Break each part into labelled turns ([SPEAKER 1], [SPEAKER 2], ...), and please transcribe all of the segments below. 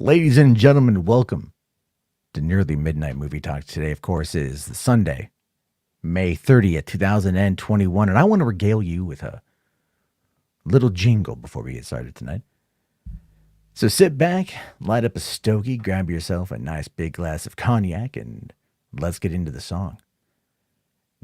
[SPEAKER 1] Ladies and gentlemen, welcome to Nearly Midnight Movie Talk. Today, of course, is Sunday, May 30th, 2021, and I want to regale you with a little jingle before we get started tonight. So sit back, light up a stogie, grab yourself a nice big glass of cognac, and let's get into the song.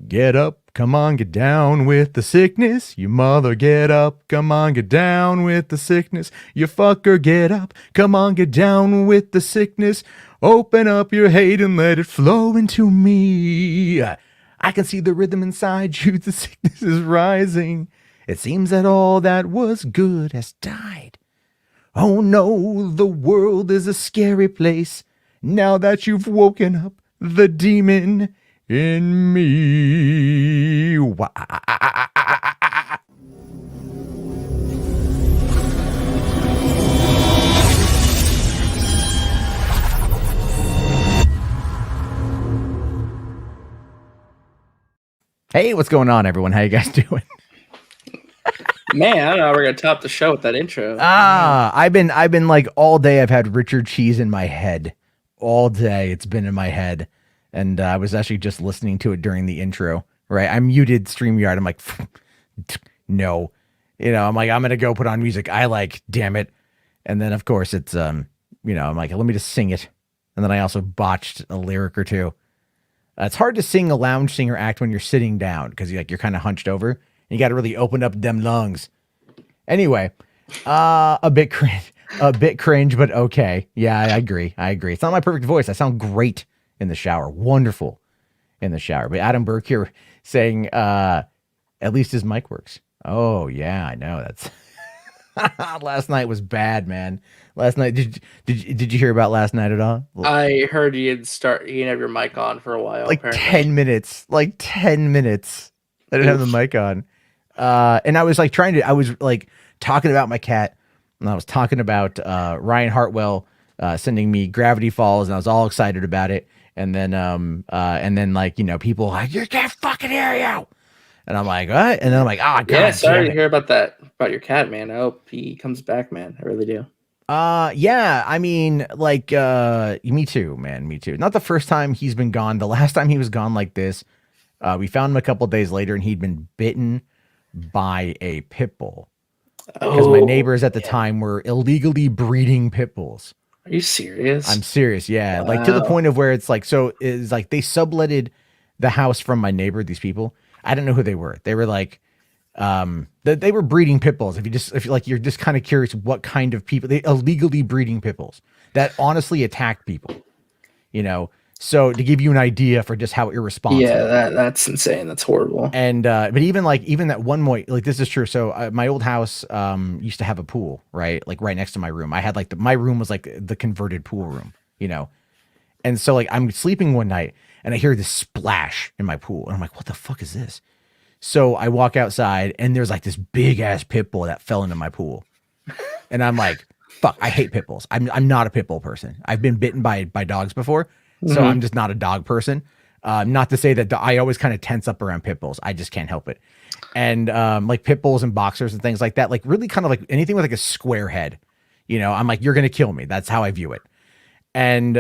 [SPEAKER 1] Get up, come on, get down with the sickness. You mother, get up, come on, get down with the sickness. You fucker, get up, come on, get down with the sickness. Open up your hate and let it flow into me. I can see the rhythm inside you, the sickness is rising. It seems that all that was good has died. Oh no, the world is a scary place. Now that you've woken up the demon in me. Hey, what's going on, everyone? How you guys doing?
[SPEAKER 2] Man, I don't know how we're gonna top the show with that intro.
[SPEAKER 1] I've been like all day. I've had Richard Cheese in my head all day. It's been in my head, and I was actually just listening to it during the intro. Right, I muted StreamYard. I'm like, no, I'm like, I'm gonna go put on music. Damn it, and then of course it's I'm like, let me just sing it, and then I also botched a lyric or two. It's hard to sing a lounge singer act when you're sitting down because you're kind of hunched over. You got to really open up them lungs. Anyway, a bit cringe, but okay. Yeah, I agree. It's not my perfect voice. I sound great in the shower. Wonderful in the shower. But Adam Burke here saying, at least his mic works. Oh yeah, I know. That's last night was bad, man. Last night, did you hear about last night at all?
[SPEAKER 2] I heard you didn't have your mic on for a while.
[SPEAKER 1] Like apparently. 10 minutes. I didn't have the mic on. And I was talking about my cat, and I was talking about Ryan Hartwell sending me Gravity Falls, and I was all excited about it. And then people like, you can't fucking hear you. And I'm like, what? And then I'm like, oh god.
[SPEAKER 2] Yeah, sorry to hear about that, about your cat, man. I hope he comes back, man. I really do.
[SPEAKER 1] Yeah, I mean, me too, man. Me too. Not the first time he's been gone. The last time he was gone like this, we found him a couple days later, and he'd been bitten by a pit bull because my neighbors at the time were illegally breeding pit bulls.
[SPEAKER 2] Are you serious?
[SPEAKER 1] I'm serious. Yeah. Wow. Like to the point of where it's like, so it's like they subletted the house from my neighbor. These people, I don't know who they were. They were like, they were breeding pit bulls. If you're just kind of curious what kind of people, they illegally breeding pit bulls that honestly attacked people, So to give you an idea for just how irresponsible.
[SPEAKER 2] Yeah, that's insane. That's horrible.
[SPEAKER 1] And but even that one this is true. So my old house used to have a pool, right? Like right next to my room. I had my room was like the converted pool room, And so I'm sleeping one night and I hear this splash in my pool, and I'm like, what the fuck is this? So I walk outside and there's like this big ass pit bull that fell into my pool, and I'm like, fuck, I hate pit bulls. I'm not a pit bull person. I've been bitten by dogs before. So I'm just not a dog person. Not to say that I always kind of tense up around pit bulls. I just can't help it. And like pit bulls and boxers and things like that, like really kind of like anything with like a square head, I'm like, you're going to kill me. That's how I view it. And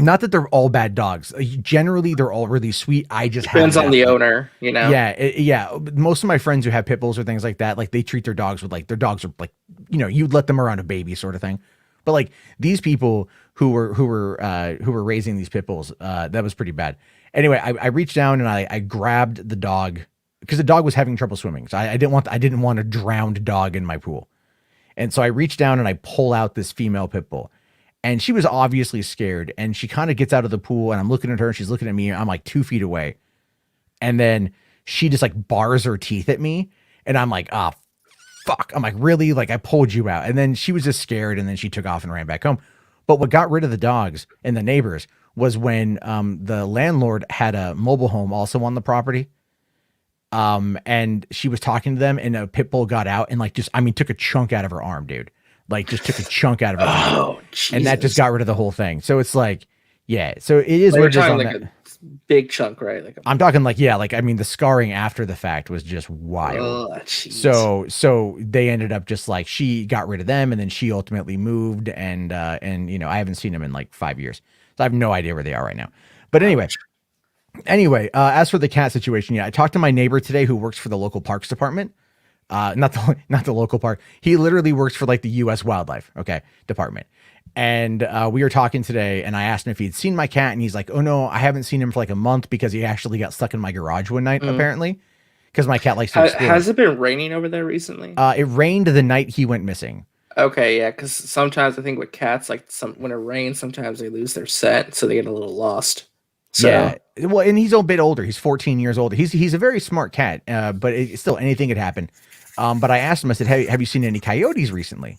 [SPEAKER 1] not that they're all bad dogs. Generally, they're all really sweet. I just
[SPEAKER 2] depends on the owner,
[SPEAKER 1] Yeah. Most of my friends who have pit bulls or things like that, like they treat their dogs with their dogs are like, you'd let them around a baby sort of thing. But like these people who were raising these pit bulls, that was pretty bad. Anyway, I reached down and I grabbed the dog because the dog was having trouble swimming. So I didn't want a drowned dog in my pool. And so I reached down and I pull out this female pit bull, and she was obviously scared. And she kind of gets out of the pool, and I'm looking at her and she's looking at me. I'm like 2 feet away. And then she just like bars her teeth at me. And I'm like, oh, fuck. I'm like, really? Like I pulled you out. And then she was just scared, and then she took off and ran back home. But what got rid of the dogs and the neighbors was when the landlord had a mobile home also on the property. And she was talking to them, and a pit bull got out and took a chunk out of her arm, dude. Like just took a chunk out of her arm.
[SPEAKER 2] Jesus.
[SPEAKER 1] And that just got rid of the whole thing. So it's like, yeah. So it is
[SPEAKER 2] Like
[SPEAKER 1] what it is
[SPEAKER 2] you're
[SPEAKER 1] on
[SPEAKER 2] talking
[SPEAKER 1] that.
[SPEAKER 2] big chunk, right? Like
[SPEAKER 1] I'm talking like, yeah, like, I mean, the scarring after the fact was just wild.
[SPEAKER 2] oh, jeez.
[SPEAKER 1] So they ended up just like, she got rid of them and then she ultimately moved and, you know, I haven't seen them in like 5 years. So I have no idea where they are right now. But anyway, as for the cat situation, yeah, I talked to my neighbor today who works for the local parks department. Not the local park. He literally works for like the U.S. Wildlife, department. And we were talking today, and I asked him if he'd seen my cat, and he's like, "Oh no, I haven't seen him for like a month because he actually got stuck in my garage one night, apparently, because my cat likes to explore."
[SPEAKER 2] Has it been raining over there recently?
[SPEAKER 1] It rained the night he went missing.
[SPEAKER 2] Okay, yeah, because sometimes I think with cats, like when it rains, sometimes they lose their scent, so they get a little lost. So
[SPEAKER 1] Yeah, well, and he's a bit older. He's 14 years old. He's a very smart cat, but still anything could happen. But I asked him, I said, "Hey, have you seen any coyotes recently?"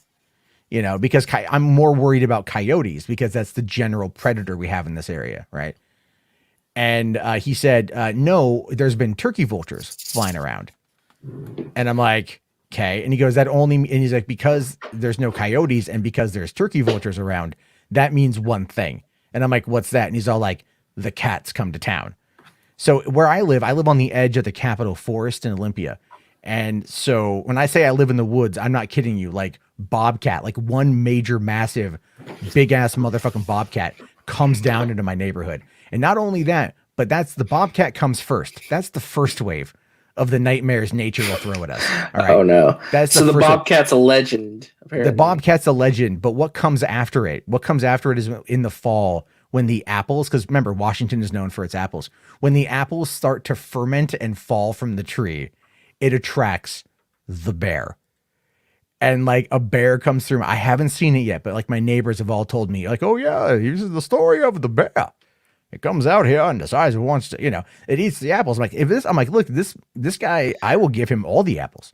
[SPEAKER 1] You know, because I'm more worried about coyotes because that's the general predator we have in this area, right? And he said, "No, there's been turkey vultures flying around." And I'm like, "Okay." And he goes, and he's like, "Because there's no coyotes and because there's turkey vultures around, that means one thing." And I'm like, "What's that?" And he's all like, "The cats come to town." So where I live on the edge of the Capitol Forest in Olympia. And so when I say I live in the woods, I'm not kidding you. Like bobcat, like one major, massive, big ass motherfucking bobcat comes down into my neighborhood. And not only that, but the bobcat comes first. That's the first wave of the nightmares nature will throw at us. All right.
[SPEAKER 2] oh no,
[SPEAKER 1] That's
[SPEAKER 2] so the
[SPEAKER 1] first
[SPEAKER 2] bobcat's a legend. Apparently,
[SPEAKER 1] the bobcat's a legend, but what comes after it? What comes after it is in the fall when the apples, because remember, Washington is known for its apples. When the apples start to ferment and fall from the tree, it attracts the bear. And like a bear comes through. I haven't seen it yet, but like my neighbors have all told me, like, "Oh yeah, here's the story of the bear. It comes out here and decides it wants to, it eats the apples." I'm like, look, this guy, I will give him all the apples.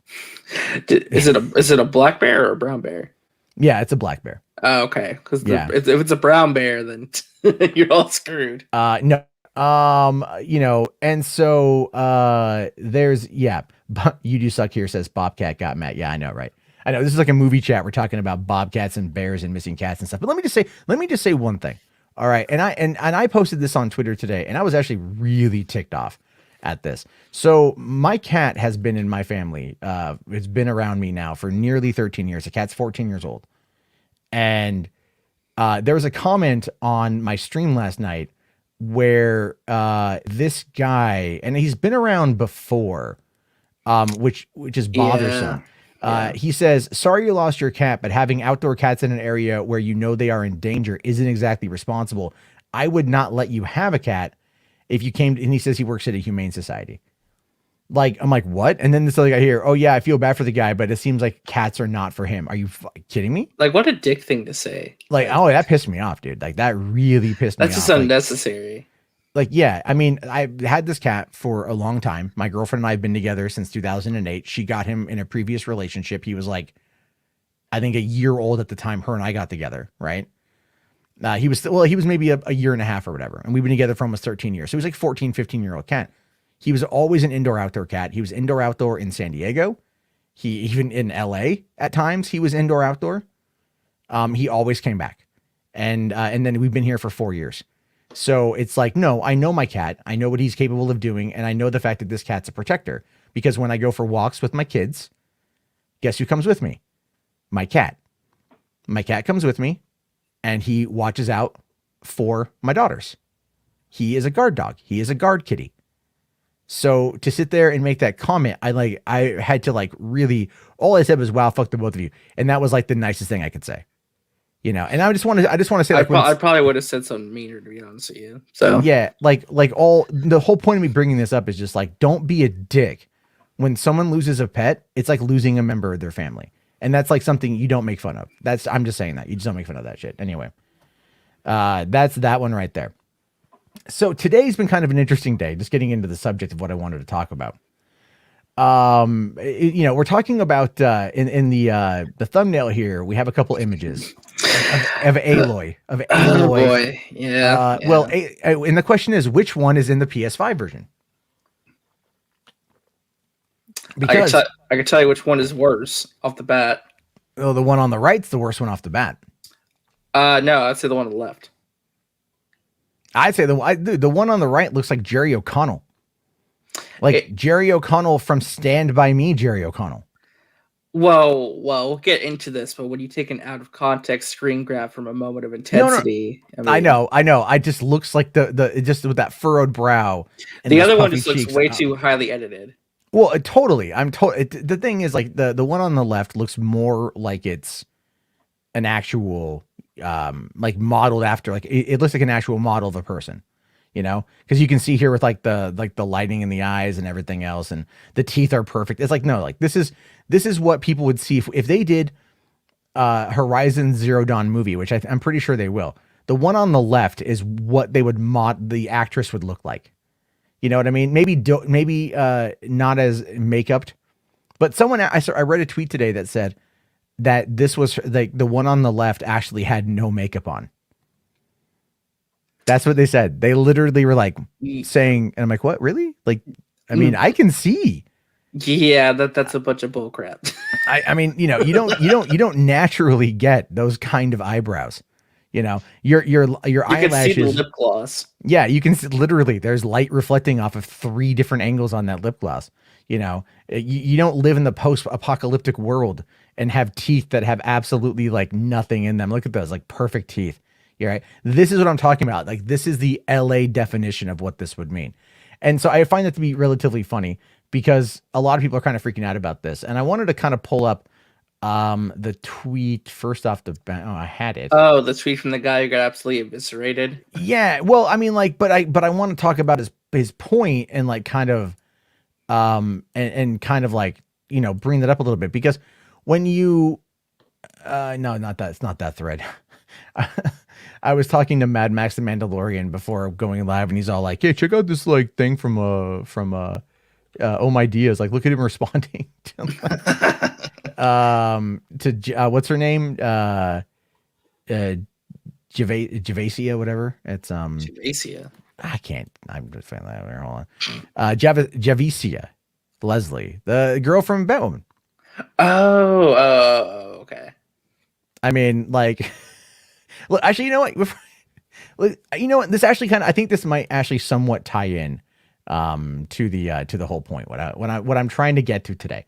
[SPEAKER 2] is it a black bear or a brown bear?
[SPEAKER 1] Yeah, it's a black bear.
[SPEAKER 2] Oh, okay, because
[SPEAKER 1] Yeah.
[SPEAKER 2] if it's a brown bear, then you're all screwed.
[SPEAKER 1] No. And so there's but you do suck here says Bobcat got mad. Yeah, I know, right? I know this is like a movie chat. We're talking about bobcats and bears and missing cats and stuff. But let me just say one thing. All right. And I posted this on Twitter today, and I was actually really ticked off at this. So my cat has been in my family. It's been around me now for nearly 13 years. The cat's 14 years old. And there was a comment on my stream last night where this guy, and he's been around before, which is bothersome. He says, "Sorry you lost your cat, but having outdoor cats in an area where you know they are in danger isn't exactly responsible. I would not let you have a cat if you came." And he says he works at a humane society. Like, I'm like, what? And then this other guy here, "Oh yeah, I feel bad for the guy, but it seems like cats are not for him." Are you kidding me?
[SPEAKER 2] Like, what a dick thing to say.
[SPEAKER 1] Like, oh, that pissed me off, dude. Like, that really pissed me off.
[SPEAKER 2] That's just unnecessary.
[SPEAKER 1] Like, yeah, I mean, I've had this cat for a long time. My girlfriend and I have been together since 2008. She got him in a previous relationship. He was like, I think a year old at the time her and I got together, right? He was maybe a year and a half or whatever. And we've been together for almost 13 years. So he was like 14, 15-year-old cat. He was always an indoor-outdoor cat. He was indoor-outdoor in San Diego. He even in LA at times, he was indoor-outdoor. He always came back. And then we've been here for 4 years. So it's like, no, I know my cat. I know what he's capable of doing. And I know the fact that this cat's a protector. Because when I go for walks with my kids, guess who comes with me? My cat. My cat comes with me, and he watches out for my daughters. He is a guard dog. He is a guard kitty. So to sit there and make that comment, I had to really, all I said was, "Wow, fuck the both of you." And that was like the nicest thing I could say. And I just want to say, like,
[SPEAKER 2] I probably would have said something meaner, to be honest with you. So
[SPEAKER 1] yeah, the whole point of me bringing this up is just like, don't be a dick. When someone loses a pet, it's like losing a member of their family. And that's like something you don't make fun of. I'm just saying that. You just don't make fun of that shit. Anyway, that's that one right there. So today's been kind of an interesting day, just getting into the subject of what I wanted to talk about. We're talking about in the thumbnail here, we have a couple images of Aloy.
[SPEAKER 2] Oh boy, yeah.
[SPEAKER 1] Well, and the question is, which one is in the PS5 version? Because
[SPEAKER 2] I can tell you which one is worse off the bat.
[SPEAKER 1] Oh, the one on the right's the worst one off the bat.
[SPEAKER 2] No, I'd say the one on the left.
[SPEAKER 1] I'd say the one on the right looks like Jerry O'Connell. Like Jerry O'Connell from Stand By Me, Jerry O'Connell.
[SPEAKER 2] Well, we'll get into this, but when you take an out of context screen grab from a moment of intensity,
[SPEAKER 1] no. I know. I just looks like the just with that furrowed brow.
[SPEAKER 2] And the other one just looks way too highly edited.
[SPEAKER 1] Well, totally. The thing is, like the one on the left looks more like it's an actual like modeled after, like it looks like an actual model of a person. You know, because you can see here with like the lighting in the eyes and everything else, and the teeth are perfect. It's like, no, like this is what people would see if they did Horizon Zero Dawn movie, which I'm pretty sure they will. The one on the left is what they would the actress would look like. You know what I mean? Maybe not as make-upped, but someone I read a tweet today that said that this was like the one on the left actually had no makeup on. That's what they said. They literally were like saying, and I'm like, what, really? Like, I mean, I can see.
[SPEAKER 2] Yeah, that's a bunch of bullcrap.
[SPEAKER 1] I mean, you know, you don't naturally get those kind of eyebrows. You know, your eyelashes.
[SPEAKER 2] Can see the lip gloss.
[SPEAKER 1] Yeah, you can see, literally. There's light reflecting off of 3 different angles on that lip gloss. You know, you don't live in the post-apocalyptic world and have teeth that have absolutely like nothing in them. Look at those, like perfect teeth. You're right. This is what I'm talking about. Like, this is the LA definition of what this would mean. And so I find that to be relatively funny because a lot of people are kind of freaking out about this. And I wanted to kind of pull up the tweet first off the bat. Oh, I had it.
[SPEAKER 2] Oh, the tweet from the guy who got absolutely eviscerated.
[SPEAKER 1] Yeah. Well, I mean, like, but I want to talk about his point and like kind of and kind of like, you know, bring that up a little bit, because when you no, not that, it's not that thread. I was talking to Mad Max the Mandalorian before going live, and he's all like, "Hey, check out this like thing from Oh My Diaz. Like, look at him responding to what's her name? Javasia, whatever. It's
[SPEAKER 2] Javasia.
[SPEAKER 1] I'm just finding that there. Hold on. Javicia Leslie, the girl from Batwoman.
[SPEAKER 2] Oh, okay.
[SPEAKER 1] I mean, like, look, actually, you know what? This actually I think this might actually somewhat tie in to the whole point. What I'm trying to get to today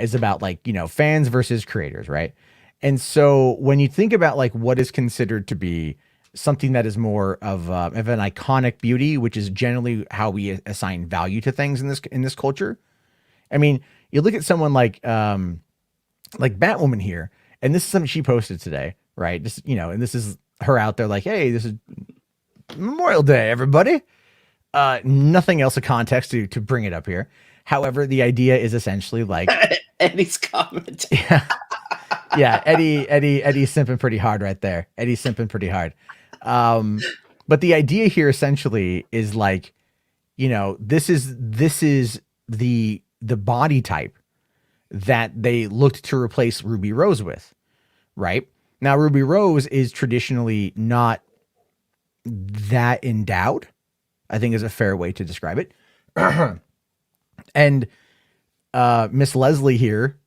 [SPEAKER 1] is about, like, you know, fans versus creators, right? And so when you think about like what is considered to be something that is more of an iconic beauty, which is generally how we assign value to things in this culture. I mean, you look at someone like Batwoman here, and this is something she posted today, right? Just, you know, and this is her out there like, hey, this is Memorial Day, everybody. Nothing else of context to bring it up here. However, the idea is essentially like
[SPEAKER 2] Eddie's comment.
[SPEAKER 1] Yeah, Eddie's simping pretty hard right there. Eddie's simping pretty hard. But the idea here essentially is like, you know, this is the body type that they looked to replace Ruby Rose with, right? Now, Ruby Rose is traditionally not that endowed, I think is a fair way to describe it. And Miss Leslie here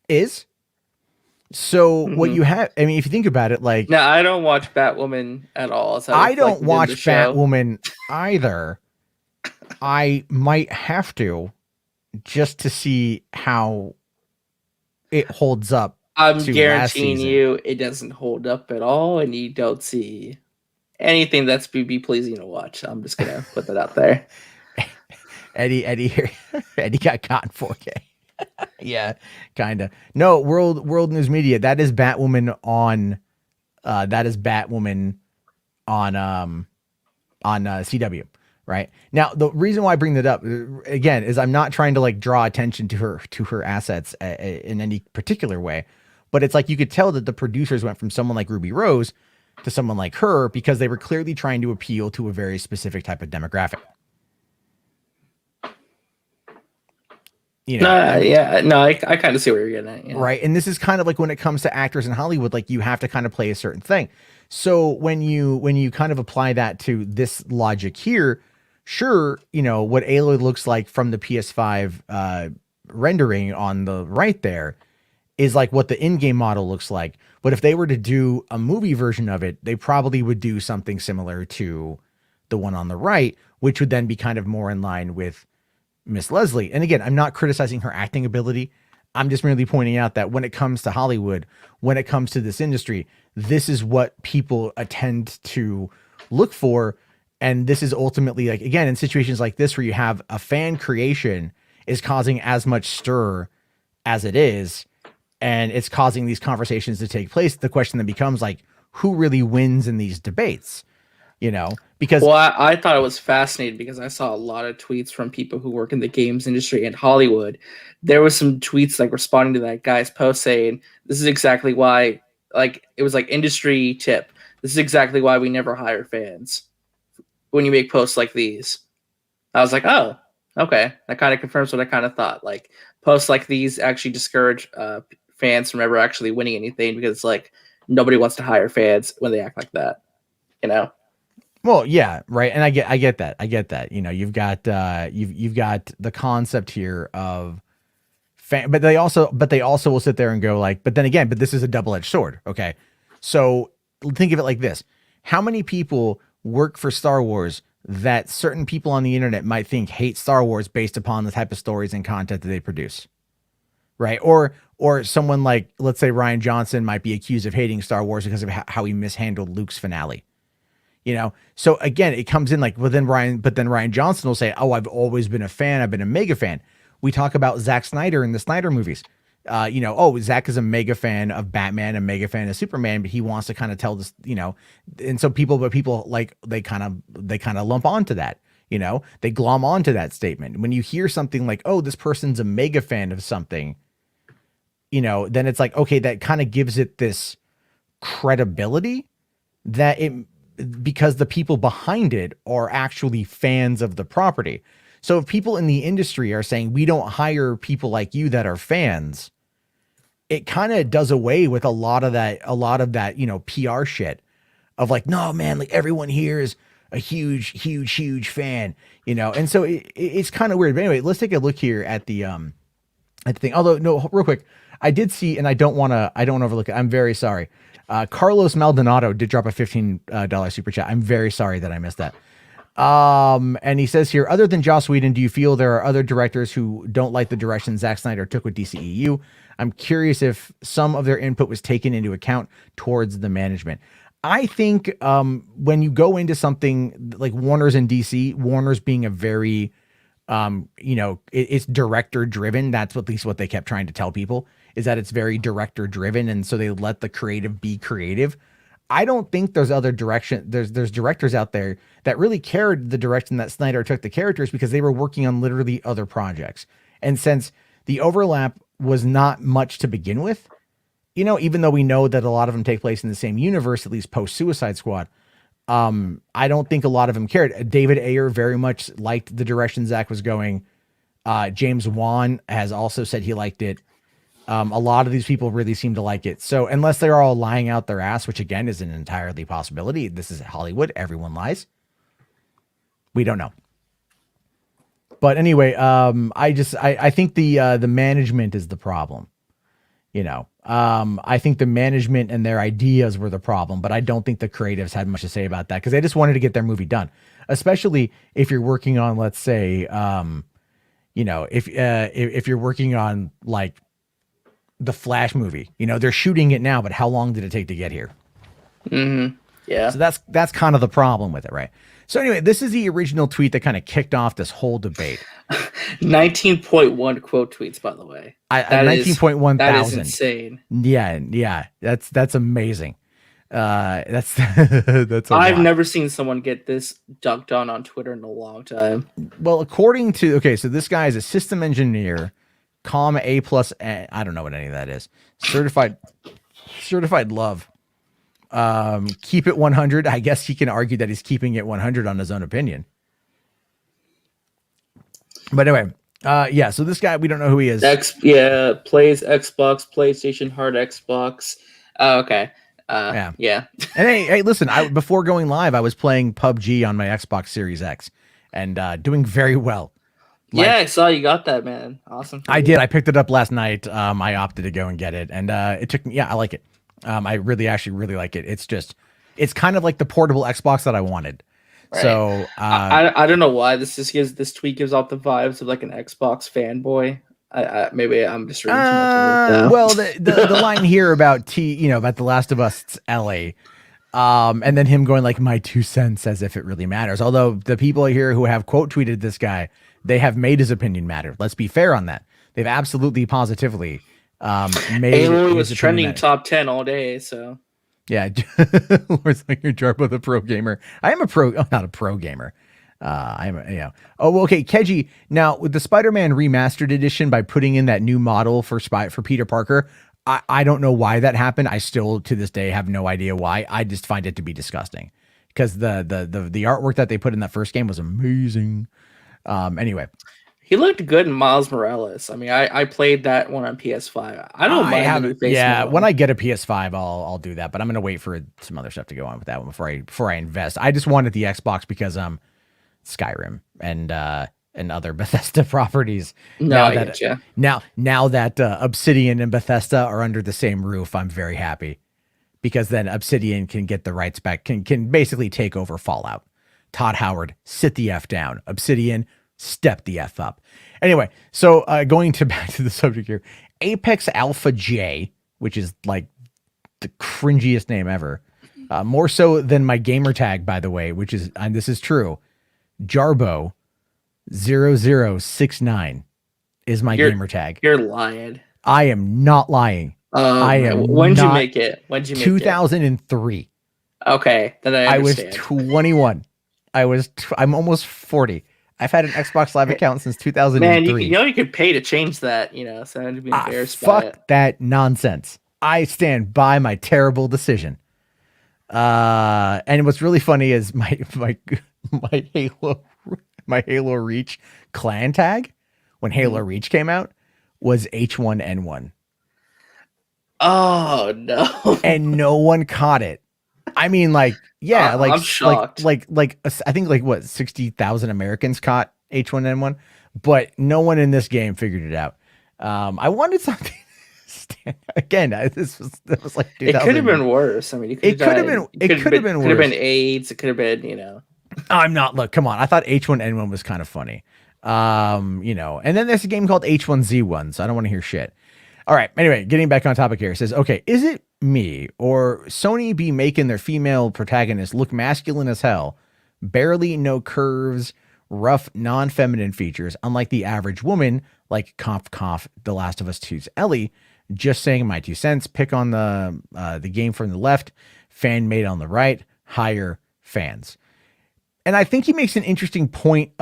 [SPEAKER 1] is. So what you have, I mean, if you think about it, like,
[SPEAKER 2] no, I don't watch Batwoman at all. So
[SPEAKER 1] I don't watch Batwoman either. I might have to, just to see how it holds up.
[SPEAKER 2] I'm guaranteeing you it doesn't hold up at all, and you don't see anything that's be pleasing to watch. I'm just gonna put that out there.
[SPEAKER 1] Eddie got caught in 4K. Yeah, kind of. No, World News Media. That is Batwoman on CW. Right now, the reason why I bring that up again is I'm not trying to like draw attention to her assets in any particular way, but it's like you could tell that the producers went from someone like Ruby Rose to someone like her because they were clearly trying to appeal to a very specific type of demographic. You know,
[SPEAKER 2] yeah, no, I kind of see where you're getting at, yeah.
[SPEAKER 1] Right. And this is kind of like when it comes to actors in Hollywood, like you have to kind of play a certain thing. So when you kind of apply that to this logic here, sure, you know, what Aloy looks like from the PS5 rendering on the right there is like what the in-game model looks like. But if they were to do a movie version of it, they probably would do something similar to the one on the right, which would then be kind of more in line with Miss Leslie. And again, I'm not criticizing her acting ability. I'm just merely pointing out that when it comes to Hollywood, when it comes to this industry, this is what people tend to look for. And this is ultimately, like, again, in situations like this where you have a fan creation is causing as much stir as it is, and it's causing these conversations to take place. The question then becomes, like, who really wins in these debates? You know, because
[SPEAKER 2] I thought it was fascinating because I saw a lot of tweets from people who work in the games industry in Hollywood. There was some tweets like responding to that guy's post saying, this is exactly why, like, it was like industry tip. This is exactly why we never hire fans when you make posts like these. I was like, oh, okay. That kind of confirms what I kind of thought. Like, posts like these actually discourage fans from ever actually winning anything because, like, nobody wants to hire fans when they act like that, you know?
[SPEAKER 1] Well, yeah, right. And I get that. You know, you've got you've got the concept here of fan, but they also will sit there and go like, but then again, but this is a double-edged sword. Okay. So think of it like this. How many people work for Star Wars that certain people on the internet might think hate Star Wars based upon the type of stories and content that they produce? Right. Or someone like, let's say Rian Johnson might be accused of hating Star Wars because of how he mishandled Luke's finale. You know, so again, it comes in like, but then Rian Johnson will say, oh, I've always been a fan. I've been a mega fan. We talk about Zack Snyder and the Snyder movies. You know, oh, Zack is a mega fan of Batman, a mega fan of Superman, but he wants to kind of tell this, you know, and so people like, they kind of lump onto that, you know, they glom onto that statement. When you hear something like, oh, this person's a mega fan of something, you know, then it's like, okay, that kind of gives it this credibility that because the people behind it are actually fans of the property. So if people in the industry are saying, we don't hire people like you that are fans, it kind of does away with a lot of that, you know, PR shit of like, no, man, like everyone here is a huge fan, you know? And so it's kind of weird. But anyway, let's take a look here at the thing. Although, no, real quick, I did see, and I don't want to overlook it. I'm very sorry. Carlos Maldonado did drop a $15 super chat. I'm very sorry that I missed that. And he says here, other than Joss Whedon, do you feel there are other directors who don't like the direction Zack Snyder took with DCEU? I'm curious if some of their input was taken into account towards the management. I think when you go into something like Warner's and DC, Warner's being a very, you know, it's director driven. That's at least what they kept trying to tell people, is that it's very director driven. And so they let the creative be creative. I don't think there's other direction. There's directors out there that really cared the direction that Snyder took the characters because they were working on literally other projects. And since the overlap was not much to begin with, you know, even though we know that a lot of them take place in the same universe, at least post Suicide Squad, I don't think a lot of them cared. David Ayer very much liked the direction Zack was going. James Wan has also said he liked it. A lot of these people really seem to like it. So unless they're all lying out their ass, which again is an entirely possibility, this is Hollywood. Everyone lies. We don't know. But anyway, I think the management is the problem. You know, I think the management and their ideas were the problem, but I don't think the creatives had much to say about that because they just wanted to get their movie done. Especially if you're working on, let's say, you know, if you're working on like the Flash movie, you know, they're shooting it now, but how long did it take to get here?
[SPEAKER 2] Mm-hmm. Yeah.
[SPEAKER 1] So that's kind of the problem with it, right? So anyway, this is the original tweet that kind of kicked off this whole debate.
[SPEAKER 2] 19.1 quote tweets, by the way.
[SPEAKER 1] 19.1
[SPEAKER 2] that
[SPEAKER 1] thousand.
[SPEAKER 2] is insane.
[SPEAKER 1] Yeah. That's amazing. That's
[SPEAKER 2] I've never seen someone get this dunked on Twitter in a long time.
[SPEAKER 1] Well, according to, so this guy is a system engineer, A+, I don't know what any of that is. Certified love. Keep it 100. I guess he can argue that he's keeping it 100 on his own opinion. But anyway, yeah, so this guy, we don't know who he is.
[SPEAKER 2] Plays Xbox, PlayStation, hard Xbox. Okay. Yeah.
[SPEAKER 1] And hey, listen, before going live, I was playing PUBG on my Xbox Series X and doing very well.
[SPEAKER 2] Yeah,
[SPEAKER 1] Like
[SPEAKER 2] I saw you got that, man. Awesome for
[SPEAKER 1] I
[SPEAKER 2] you.
[SPEAKER 1] did. I picked it up last night. I opted to go and get it, and it took me. Yeah, I like it. I really, actually, really like it. It's kind of like the portable Xbox that I wanted.
[SPEAKER 2] Right.
[SPEAKER 1] So,
[SPEAKER 2] I don't know why this tweet gives off the vibes of like an Xbox fanboy. Maybe I'm just reading too much of it
[SPEAKER 1] well, the
[SPEAKER 2] though.
[SPEAKER 1] line here about about The Last of Us, it's Ellie, and then him going like my 2 cents as if it really matters. Although the people here who have quote tweeted this guy, they have made his opinion matter. Let's be fair on that. They've absolutely positively made
[SPEAKER 2] Aloy
[SPEAKER 1] his
[SPEAKER 2] was
[SPEAKER 1] opinion
[SPEAKER 2] trending
[SPEAKER 1] matter.
[SPEAKER 2] top 10 all day, so
[SPEAKER 1] Yeah, Lord's like you're Jarbo the pro gamer. I am a pro, not a pro gamer. I'm, Oh, well, okay, Keji. Now with the Spider-Man remastered edition, by putting in that new model for Peter Parker, I don't know why that happened. I still to this day have no idea why. I just find it to be disgusting because the artwork that they put in that first game was amazing. Anyway,
[SPEAKER 2] he looked good in Miles Morales. I mean, I played that one on PS5. I don't
[SPEAKER 1] I
[SPEAKER 2] mind the new
[SPEAKER 1] haven't.
[SPEAKER 2] face
[SPEAKER 1] Yeah, when
[SPEAKER 2] model.
[SPEAKER 1] I get a PS5, I'll do that. But I'm gonna wait for some other stuff to go on with that one before I invest. I just wanted the Xbox because Skyrim and other Bethesda properties.
[SPEAKER 2] No,
[SPEAKER 1] Now
[SPEAKER 2] I
[SPEAKER 1] that
[SPEAKER 2] get you.
[SPEAKER 1] now that Obsidian and Bethesda are under the same roof, I'm very happy because then Obsidian can get the rights back, can basically take over Fallout. Todd Howard, sit the F down. Obsidian, step the F up. Anyway, so going to back to the subject here, Apex Alpha J, which is like the cringiest name ever, more so than my gamer tag, by the way, which is, and this is true, Jarbo 0069 is my
[SPEAKER 2] You're
[SPEAKER 1] gamer tag.
[SPEAKER 2] you're lying.
[SPEAKER 1] I am not lying. I am
[SPEAKER 2] When'd you
[SPEAKER 1] not.
[SPEAKER 2] make it? When'd you make it?
[SPEAKER 1] 2003.
[SPEAKER 2] Okay, then I
[SPEAKER 1] I was
[SPEAKER 2] understand.
[SPEAKER 1] 21. I'm almost 40. I've had an Xbox Live account since
[SPEAKER 2] Man, you
[SPEAKER 1] 2003.
[SPEAKER 2] know you could pay to change that, so I had to be embarrassed by it.
[SPEAKER 1] Fuck that nonsense. I stand by my terrible decision. And what's really funny is my Halo my Halo Reach clan tag when Halo Reach came out was H1N1.
[SPEAKER 2] Oh no.
[SPEAKER 1] And no one caught it. I mean, like, yeah,
[SPEAKER 2] I'm shocked.
[SPEAKER 1] I think like what 60,000 Americans caught H1N1, but no one in this game figured it out. I wanted something. Again, that was like 2000.
[SPEAKER 2] It could have been worse. I mean,
[SPEAKER 1] It could have been. It could have been
[SPEAKER 2] Could have
[SPEAKER 1] worse.
[SPEAKER 2] been AIDS. It could have been.
[SPEAKER 1] I'm not. Look, come on. I thought H1N1 was kind of funny. And then there's a game called H1Z1, so I don't want to hear shit. All right. Anyway, getting back on topic here. It says, okay, is it me or Sony be making their female protagonists look masculine as hell? Barely no curves, rough, non-feminine features, unlike the average woman, like The Last of Us 2's Ellie. Just saying my 2 cents. Pick on the game from the left, fan made on the right, higher fans. And I think he makes an interesting point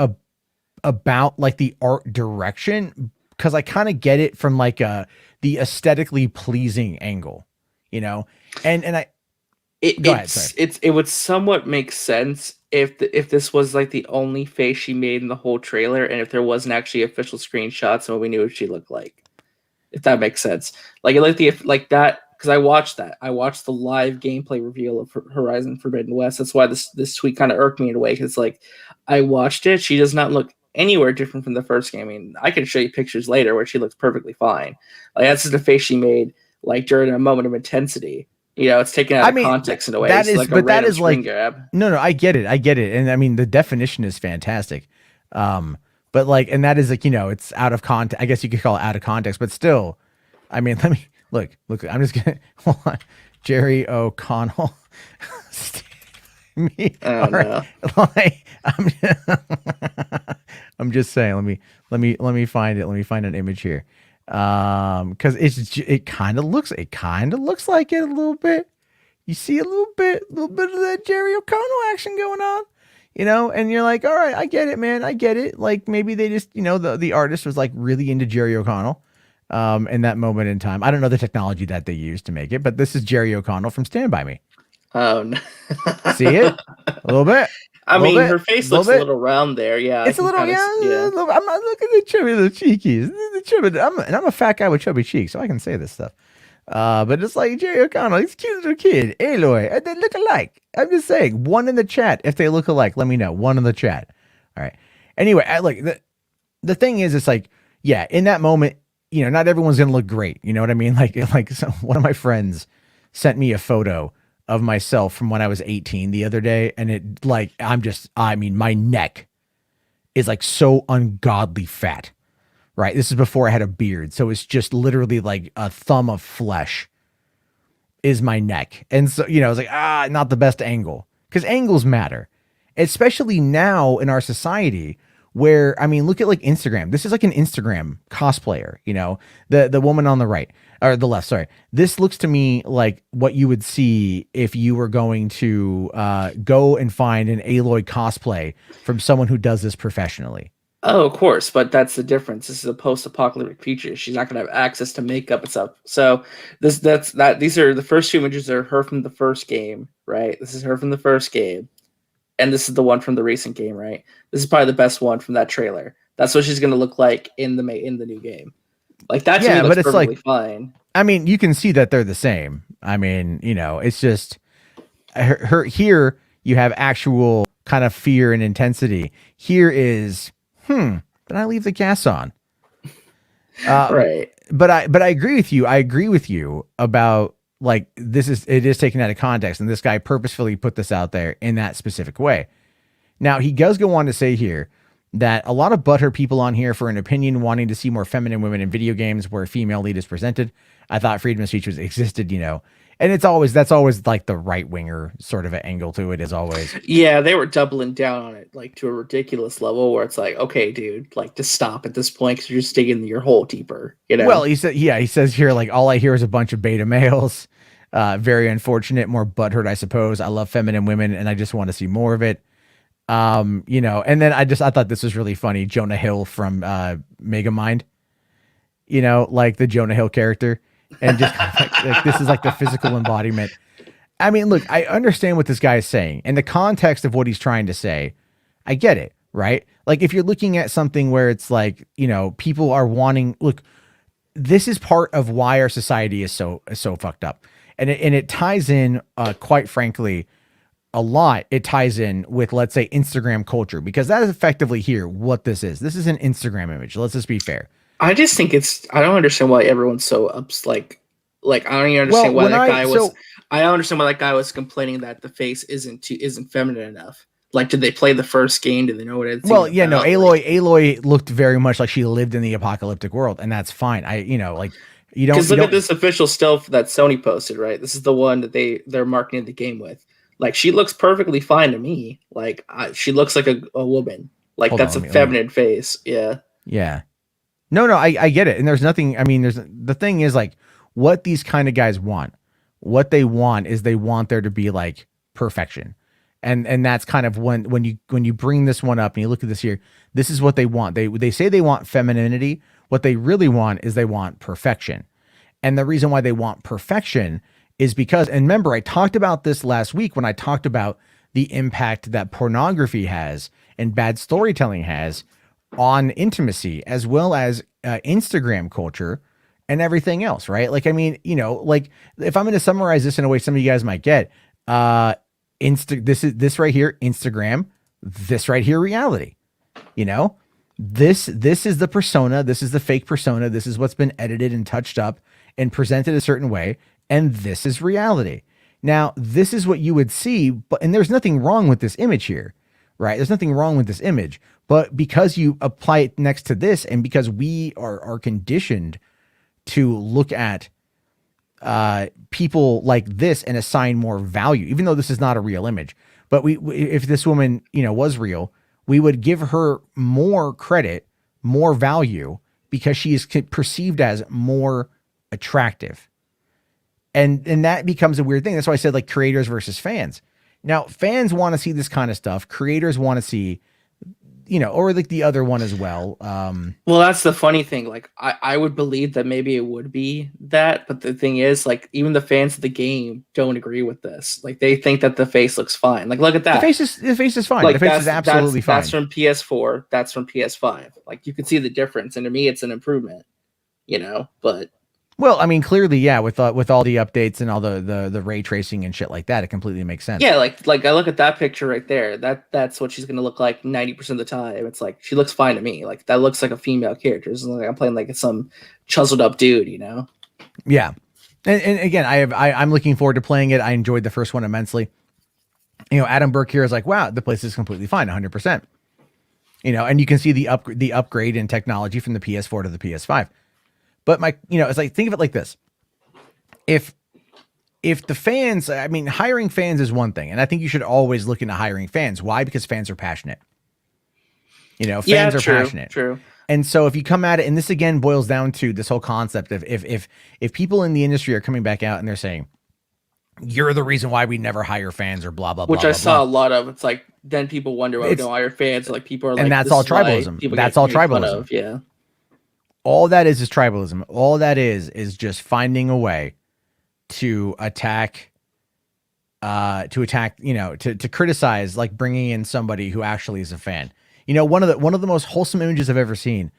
[SPEAKER 1] about like the art direction, because I kind of get it from like the aesthetically pleasing angle, and I go ahead, sorry.
[SPEAKER 2] It would somewhat make sense if this was like the only face she made in the whole trailer, and if there wasn't actually official screenshots and we knew what she looked like. If that makes sense, like that, because I watched that. I watched the live gameplay reveal of Horizon Forbidden West. That's why this tweet kind of irked me in a way, because like I watched it. She does not look anywhere different from the first game. I mean, I can show you pictures later where she looks perfectly fine. Like that's just the face she made like during a moment of intensity. It's taken out of context in a way.
[SPEAKER 1] That is,
[SPEAKER 2] like
[SPEAKER 1] but that is like
[SPEAKER 2] grab.
[SPEAKER 1] No, I get it, and I mean the definition is fantastic. But like, and that is like, it's out of context. I guess you could call it out of context, but still, I mean, let me look. I'm just gonna hold on. Jerry O'Connell. Me.
[SPEAKER 2] Oh, no.
[SPEAKER 1] Like, I'm just saying. Let me find it. Let me find an image here. Because it kind of looks like it a little bit. You see a little bit of that Jerry O'Connell action going on. And you're like, all right, I get it, man. I get it. Like maybe they just, the artist was like really into Jerry O'Connell in that moment in time. I don't know the technology that they used to make it, but this is Jerry O'Connell from Stand By Me.
[SPEAKER 2] Oh, no.
[SPEAKER 1] See it? A little bit.
[SPEAKER 2] I mean, her face looks a little round there. Yeah.
[SPEAKER 1] It's a little, yeah. I'm not looking at the chubby little cheekies. I'm a fat guy with chubby cheeks, so I can say this stuff. But it's like Jerry O'Connell, he's a cute little kid. Aloy, and they look alike. I'm just saying, one in the chat. If they look alike, let me know. One in the chat. All right. Anyway, the thing is, it's like, yeah, in that moment, not everyone's gonna look great. You know what I mean? Like so one of my friends sent me a photo of myself from when I was 18 the other day, and it like I mean, my neck is like so ungodly fat. Right. This is before I had a beard, so it's just literally like a thumb of flesh is my neck, and so I was like, not the best angle because angles matter, especially now in our society where, I mean, look at like Instagram. This is like an Instagram cosplayer, the woman on the right or the left. Sorry. This looks to me like what you would see if you were going to go and find an Aloy cosplay from someone who does this professionally.
[SPEAKER 2] Oh, of course, but that's the difference. This is a post-apocalyptic future. She's not going to have access to makeup and stuff. So these are the first two images are her from the first game, right? This is her from the first game, and this is the one from the recent game, right? This is probably the best one from that trailer. That's what she's going to look like in the new game. Like that to me looks perfectly fine.
[SPEAKER 1] I mean, you can see that they're the same. I mean, it's just her here. You have actual kind of fear and intensity. Here is. Did I leave the gas on?
[SPEAKER 2] Right.
[SPEAKER 1] But I agree with you. I agree with you about like it is taken out of context, and this guy purposefully put this out there in that specific way. Now he does go on to say here that a lot of butthurt people on here for an opinion wanting to see more feminine women in video games where female lead is presented. I thought freedom of speech existed, and that's always like the right winger sort of an angle to it, as always.
[SPEAKER 2] Yeah, they were doubling down on it like to a ridiculous level where it's like, okay, dude, like just stop at this point because you're just digging your hole deeper.
[SPEAKER 1] Well, he says here like all I hear is a bunch of beta males. Very unfortunate, more butthurt, I suppose. I love feminine women, and I just want to see more of it. And then I thought this was really funny. Jonah Hill from Megamind, like the Jonah Hill character. And just like this is like the physical embodiment. I mean, look, I understand what this guy is saying and the context of what he's trying to say. I get it, right? Like if you're looking at something where it's like, people are wanting, look, this is part of why our society is so fucked up. And it ties in, quite frankly, a lot. It ties in with, let's say, Instagram culture, because that is effectively here what this is. This is an Instagram image. Let's just be fair. I
[SPEAKER 2] just think I don't understand why everyone's so like I don't even understand why that guy was. I don't understand why that guy was complaining that the face isn't feminine enough. Like, did they play the first game? Did they know what it's?
[SPEAKER 1] Well, yeah, no. Aloy looked very much like she lived in the apocalyptic world, and that's fine. You don't.
[SPEAKER 2] Because look at this official still that Sony posted, right? This is the one that they're marketing the game with. Like, she looks perfectly fine to me. Like, she looks like a woman. Like, that's a feminine face. Yeah.
[SPEAKER 1] Yeah. No, I get it. And there's nothing, I mean, the thing is like what these kind of guys want. What they want is they want there to be like perfection. And that's kind of when you bring this one up and you look at this here, this is what they want. They say they want femininity. What they really want is they want perfection. And the reason why they want perfection is because, and remember, I talked about this last week when I talked about the impact that pornography has and bad storytelling has on intimacy, as well as Instagram culture and everything else, right? Like, I mean, like if I'm going to summarize this in a way some of you guys might get, this right here, Instagram, this right here, reality, this is the persona. This is the fake persona. This is what's been edited and touched up and presented a certain way. And this is reality. Now, this is what you would see, and there's nothing wrong with this image here, right? There's nothing wrong with this image, but because you apply it next to this, and because we are conditioned to look at people like this and assign more value, even though this is not a real image, but if this woman, was real, we would give her more credit, more value, because she is perceived as more attractive. And that becomes a weird thing. That's why I said like creators versus fans. Now, fans want to see this kind of stuff. Creators want to see, or like the other one as well.
[SPEAKER 2] Well, that's the funny thing. Like, I would believe that maybe it would be that. But the thing is, like, even the fans of the game don't agree with this. Like, they think that the face looks fine. Like, look at that.
[SPEAKER 1] The face is fine. Like, the face is absolutely fine.
[SPEAKER 2] That's from PS4. That's from PS5. Like, you can see the difference. And to me, it's an improvement, but.
[SPEAKER 1] Well, I mean, clearly, yeah, with all the updates and all the ray tracing and shit like that, it completely makes sense.
[SPEAKER 2] Yeah, like I look at that picture right there. That's what she's gonna look like 90% of the time. It's like she looks fine to me. Like that looks like a female character. It's not like I'm playing like some chiseled up dude, you know?
[SPEAKER 1] Yeah, and again, I'm looking forward to playing it. I enjoyed the first one immensely. You know, Adam Burke here is like, wow, the place is completely fine, 100%. You know, and you can see the upgrade in technology from the PS4 to the PS5. But it's like, think of it like this: if the fans, I mean, hiring fans is one thing, and I think you should always look into hiring fans. Why? Because fans are passionate. You know,
[SPEAKER 2] Yeah,
[SPEAKER 1] fans are
[SPEAKER 2] true,
[SPEAKER 1] passionate.
[SPEAKER 2] true.
[SPEAKER 1] And so if you come at it, and this again boils down to this whole concept of if people in the industry are coming back out and they're saying, you're the reason why we never hire fans or blah, blah, blah,
[SPEAKER 2] Which I
[SPEAKER 1] blah,
[SPEAKER 2] saw
[SPEAKER 1] blah.
[SPEAKER 2] a lot of. It's like then people wonder why we
[SPEAKER 1] It's,
[SPEAKER 2] don't hire fans. Like people are
[SPEAKER 1] and
[SPEAKER 2] like,
[SPEAKER 1] that's
[SPEAKER 2] this
[SPEAKER 1] all
[SPEAKER 2] is why
[SPEAKER 1] tribalism.
[SPEAKER 2] people
[SPEAKER 1] That's
[SPEAKER 2] get
[SPEAKER 1] all
[SPEAKER 2] made fun
[SPEAKER 1] tribalism.
[SPEAKER 2] of. Yeah.
[SPEAKER 1] All that is tribalism. All that is just finding a way to attack, to criticize, like bringing in somebody who actually is a fan. You know, one of the most wholesome images I've ever seen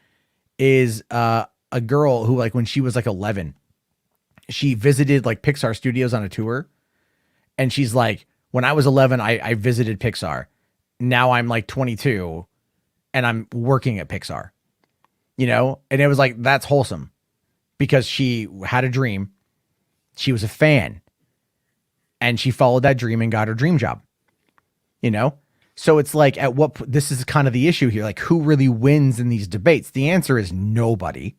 [SPEAKER 1] is a girl who, like, when she was like 11, she visited like Pixar Studios on a tour, and she's like, when I was 11, I visited Pixar. Now I'm like 22, and I'm working at Pixar. You know, and it was like, that's wholesome, because she had a dream, she was a fan, and she followed that dream and got her dream job. You know, so it's like, this is kind of the issue here. Like, who really wins in these debates? The answer is nobody.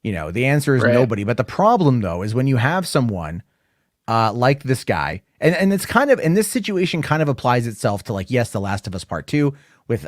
[SPEAKER 1] You know, the answer is
[SPEAKER 2] Right.
[SPEAKER 1] nobody. But the problem, though, is when you have someone like this guy, and it's kind of, and this situation kind of applies itself to, like, yes, The Last of Us Part 2 with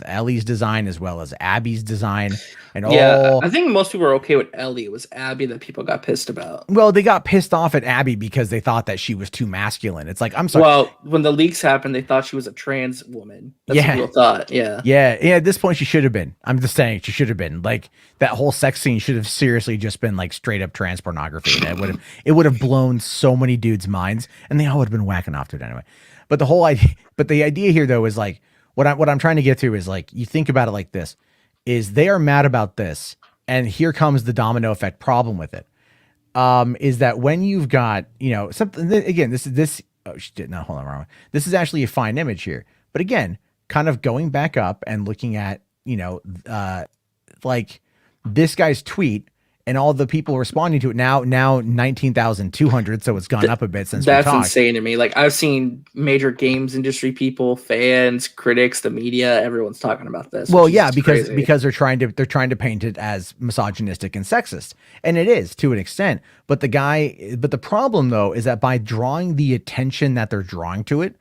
[SPEAKER 1] Ellie's design as well as Abby's design and
[SPEAKER 2] Yeah,
[SPEAKER 1] all.
[SPEAKER 2] I think most people are okay with Ellie. It was Abby that people got pissed about.
[SPEAKER 1] Well, they got pissed off at Abby because they thought that she was too masculine. It's like, I'm sorry.
[SPEAKER 2] Well, when the leaks happened, they thought she was a trans woman. That's
[SPEAKER 1] Yeah.
[SPEAKER 2] what people thought. Yeah.
[SPEAKER 1] Yeah. At this point, she should have been. I'm just saying, she should have been. Like, that whole sex scene should have seriously just been like straight up trans pornography. And it would have blown so many dudes' minds, and they all would have been whacking off to it anyway. But the idea here, though, is like, what I'm trying to get to is, like, you think about it like this: is they are mad about this, and here comes the domino effect problem with it. Is that when you've got, you know, something, again, this oh shit, no, hold on, wrong one. This is actually a fine image here, but again, kind of going back up and looking at, you know, like this guy's tweet and all the people responding to it now 19,200, so it's gone up a bit since we
[SPEAKER 2] That's
[SPEAKER 1] talked.
[SPEAKER 2] insane to me. Like, I've seen major games industry people, fans, critics, the media, everyone's talking about this.
[SPEAKER 1] Well,
[SPEAKER 2] which is
[SPEAKER 1] yeah,
[SPEAKER 2] just crazy.
[SPEAKER 1] because they're trying to paint it as misogynistic and sexist, and it is to an extent. But the problem, though, is that by drawing the attention that they're drawing to it,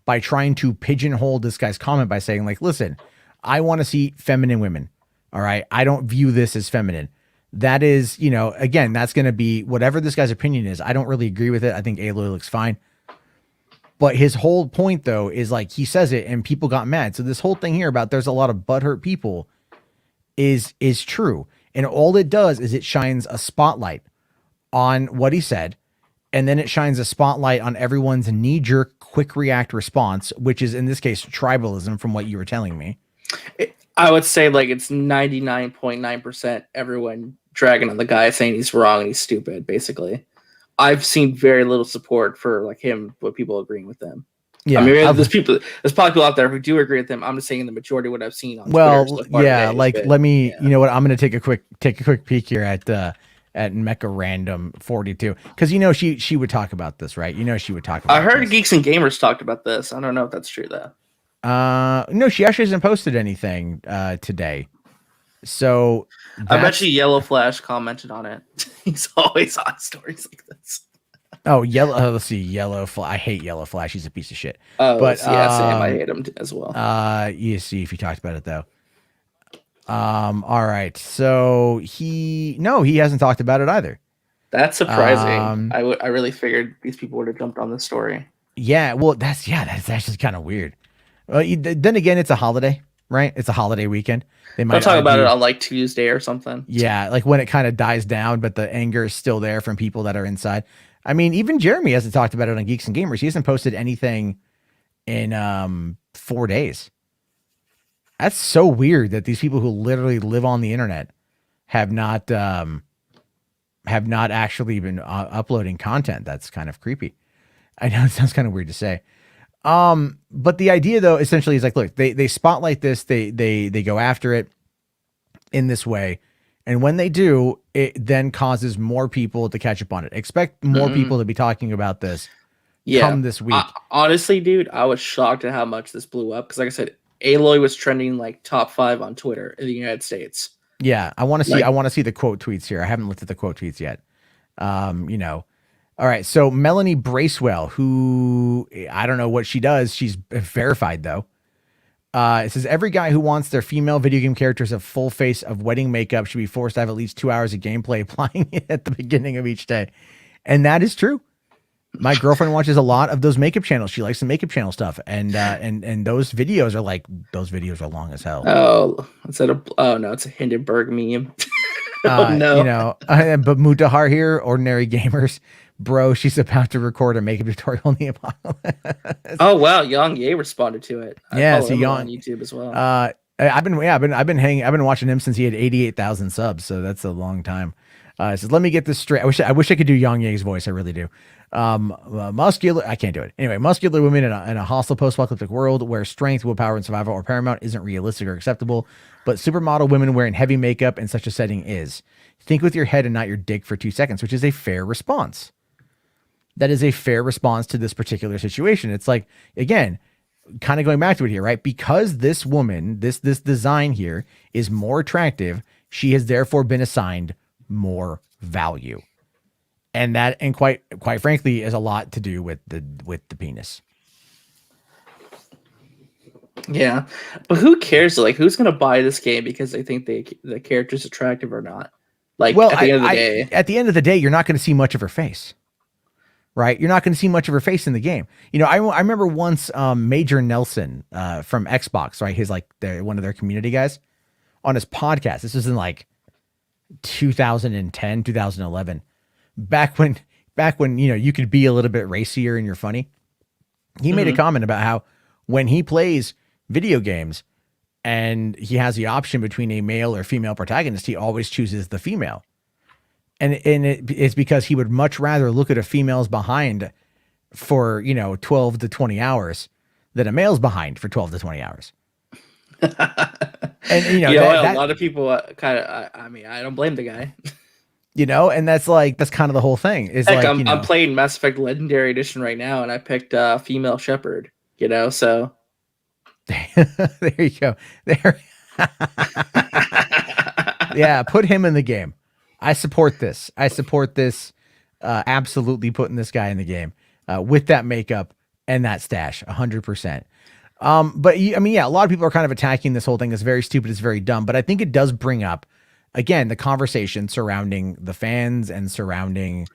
[SPEAKER 1] by trying to pigeonhole this guy's comment by saying, like, listen, I want to see feminine women. All right, I don't view this as feminine. That is, you know, again, that's going to be whatever this guy's opinion is. I don't really agree with it. I think Aloy looks fine. But his whole point, though, is like, he says it and people got mad. So this whole thing here about there's a lot of butthurt people is true. And all it does is it shines a spotlight on what he said. And then it shines a spotlight on everyone's knee-jerk quick react response, which is in this case tribalism, from what you were telling me.
[SPEAKER 2] I would say like it's 99.9% everyone dragging on the guy, saying he's wrong and he's stupid, basically. I've seen very little support for like him, but people agreeing with them.
[SPEAKER 1] Yeah,
[SPEAKER 2] I mean, there's probably people out there who do agree with them. I'm just saying the majority of what I've seen on
[SPEAKER 1] well,
[SPEAKER 2] Twitter so far
[SPEAKER 1] yeah,
[SPEAKER 2] today
[SPEAKER 1] like
[SPEAKER 2] has been,
[SPEAKER 1] let me,
[SPEAKER 2] yeah.
[SPEAKER 1] you know what? I'm going to take a quick peek here at Mecha Random 42, because you know she would talk about this, right? You know she would talk about.
[SPEAKER 2] I heard
[SPEAKER 1] this.
[SPEAKER 2] Geeks and Gamers talked about this. I don't know if that's true though.
[SPEAKER 1] No, she actually hasn't posted anything today. So
[SPEAKER 2] I bet you Yellow Flash commented on it. He's always on stories like this.
[SPEAKER 1] Oh, let's see, Yellow Flash. I hate Yellow Flash. He's a piece of shit.
[SPEAKER 2] Oh,
[SPEAKER 1] but
[SPEAKER 2] yeah, same. I hate him as well.
[SPEAKER 1] You see if he talked about it though. All right. So he hasn't talked about it either.
[SPEAKER 2] That's surprising. I really figured these people would have jumped on this story.
[SPEAKER 1] Yeah. Well, that's actually kind of weird. Well, then again, it's a holiday, right? It's a holiday weekend. They might
[SPEAKER 2] talk about it on like Tuesday or something.
[SPEAKER 1] Yeah, like when it kind of dies down, but the anger is still there from people that are inside. I mean, even Jeremy hasn't talked about it on Geeks and Gamers. He hasn't posted anything in 4 days. That's so weird that these people who literally live on the internet have not have not actually been uploading content. That's kind of creepy. I know it sounds kind of weird to say. But the idea though, essentially is like, look, they spotlight this, they go after it in this way. And when they do, it then causes more people to catch up on it. Expect more people to be talking about this come this week.
[SPEAKER 2] Honestly, dude, I was shocked at how much this blew up. Cause like I said, Aloy was trending like top 5 on Twitter in the United States.
[SPEAKER 1] Yeah. I want to see the quote tweets here. I haven't looked at the quote tweets yet. All right. So Melanie Bracewell, who I don't know what she does. She's verified though. It says every guy who wants their female video game characters a full face of wedding makeup should be forced to have at least 2 hours of gameplay applying it at the beginning of each day. And that is true. My girlfriend watches a lot of those makeup channels. She likes the makeup channel stuff. And those videos are long as hell.
[SPEAKER 2] Oh, it's a Hindenburg meme. No.
[SPEAKER 1] But Mutahar here, ordinary gamers. Bro, she's about to record a makeup tutorial on the apocalypse.
[SPEAKER 2] Oh wow, Yang Ye responded to it.
[SPEAKER 1] Yeah, so Yang
[SPEAKER 2] on YouTube as well.
[SPEAKER 1] I've been watching him since he had 88,000 subs, so that's a long time. It says, let me get this straight. I wish I could do Yang Ye's voice. I really do. Muscular, I can't do it. Anyway, muscular women in a hostile post-apocalyptic world where strength, willpower, and survival are paramount isn't realistic or acceptable, but supermodel women wearing heavy makeup in such a setting is. Think with your head and not your dick for 2 seconds, which is a fair response. That is a fair response to this particular situation. It's like, again, kind of going back to it here, right? Because this woman, this design here is more attractive, she has therefore been assigned more value. And quite frankly, is a lot to do with the penis.
[SPEAKER 2] Yeah, but who cares? Like, who's gonna buy this game because they think the character's attractive or not? Like,
[SPEAKER 1] well,
[SPEAKER 2] at the end of the day,
[SPEAKER 1] you're not going to see much of her face. Right, you're not going to see much of her face in the game. I remember once Major Nelson from Xbox, right? He's like one of their community guys on his podcast. This was in like 2010, 2011, back when you could be a little bit racier and you're funny. He made a comment about how when he plays video games and he has the option between a male or female protagonist, he always chooses the female. And it's because he would much rather look at a female's behind for, 12 to 20 hours than a male's behind for 12 to 20 hours. And,
[SPEAKER 2] a lot of people I don't blame the guy.
[SPEAKER 1] And that's kind of the whole thing. Is
[SPEAKER 2] Heck, I'm playing Mass Effect Legendary Edition right now, and I picked female Shepherd, so.
[SPEAKER 1] There you go. There. Yeah, put him in the game. I support this. Absolutely putting this guy in the game with that makeup and that stash, 100%. But a lot of people are kind of attacking this whole thing. It's very stupid. It's very dumb. But I think it does bring up, again, the conversation surrounding the fans and surrounding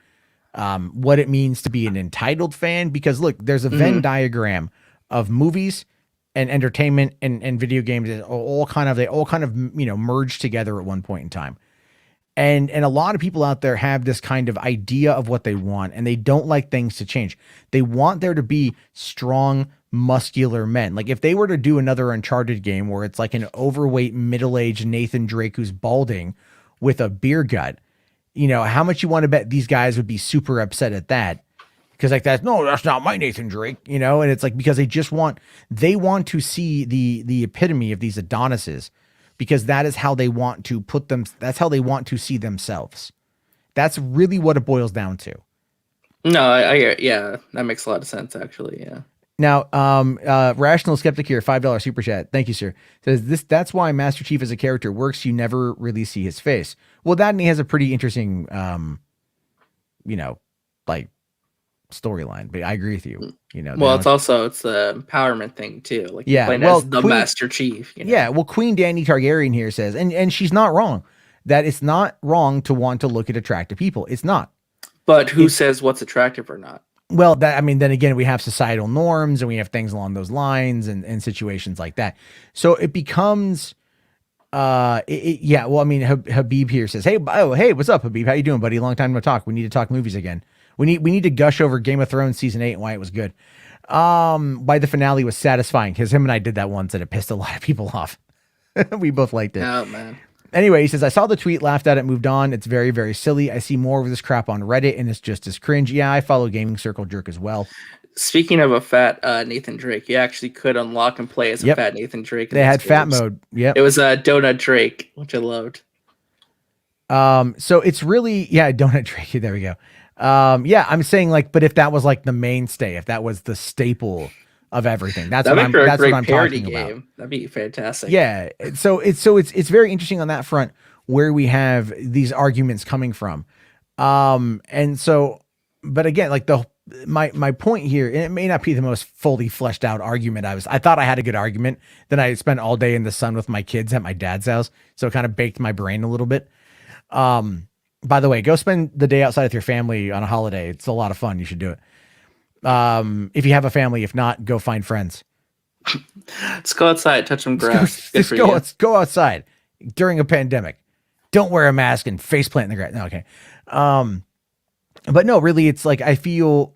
[SPEAKER 1] what it means to be an entitled fan. Because look, there's a Venn diagram of movies and entertainment and video games. They all kind of merge together at one point in time. And a lot of people out there have this kind of idea of what they want, and they don't like things to change. They want there to be strong, muscular men. Like if they were to do another Uncharted game where it's like an overweight, middle-aged Nathan Drake who's balding with a beer gut, how much you want to bet these guys would be super upset at that? Because that's not my Nathan Drake, and it's like, because they want to see the epitome of these Adonises. Because that is how they want to put them. That's how they want to see themselves. That's really what it boils down to.
[SPEAKER 2] No, yeah, that makes a lot of sense, actually. Yeah.
[SPEAKER 1] Now, Rational Skeptic here, $5 super chat. Thank you, sir. Says that's why Master Chief as a character works. You never really see his face. Well, that and he has a pretty interesting, storyline. But I agree with you.
[SPEAKER 2] Well, it's the empowerment thing too. Like, as the Master Chief.
[SPEAKER 1] Yeah. Well, Queen Dany Targaryen here says, and she's not wrong, that it's not wrong to want to look at attractive people. It's not.
[SPEAKER 2] But who says what's attractive or not?
[SPEAKER 1] Well, then again, we have societal norms and we have things along those lines and situations like that. So it becomes, Habib here says, hey, what's up, Habib? How you doing, buddy? Long time no talk. We need to talk movies again. We need to gush over Game of Thrones season 8 and why it was good. Why the finale was satisfying, because him and I did that once and it pissed a lot of people off. We both liked it.
[SPEAKER 2] Oh man.
[SPEAKER 1] Anyway, he says, I saw the tweet, laughed at it, moved on. It's very, very silly. I see more of this crap on Reddit and it's just as cringe. Yeah, I follow Gaming Circle Jerk as well.
[SPEAKER 2] Speaking of a fat Nathan Drake, you actually could unlock and play as a fat Nathan Drake.
[SPEAKER 1] They had fat mode. Yep.
[SPEAKER 2] It was Donut Drake, which I loved.
[SPEAKER 1] So it's really, Donut Drake. There we go. I'm saying like, but if that was like the mainstay, if that was the staple of everything, that's what I'm talking about.
[SPEAKER 2] That'd be fantastic.
[SPEAKER 1] Yeah. So it's very interesting on that front where we have these arguments coming from. And so, but again, like my point here, and it may not be the most fully fleshed out argument. I thought I had a good argument. Then I spent all day in the sun with my kids at my dad's house. So it kind of baked my brain a little bit. By the way, go spend the day outside with your family on a holiday. It's a lot of fun. You should do it. If you have a family, if not, go find friends.
[SPEAKER 2] Let's go outside, touch some grass.
[SPEAKER 1] Let's go outside during a pandemic. Don't wear a mask and face plant in the grass. No, okay. But no, really, it's like, I feel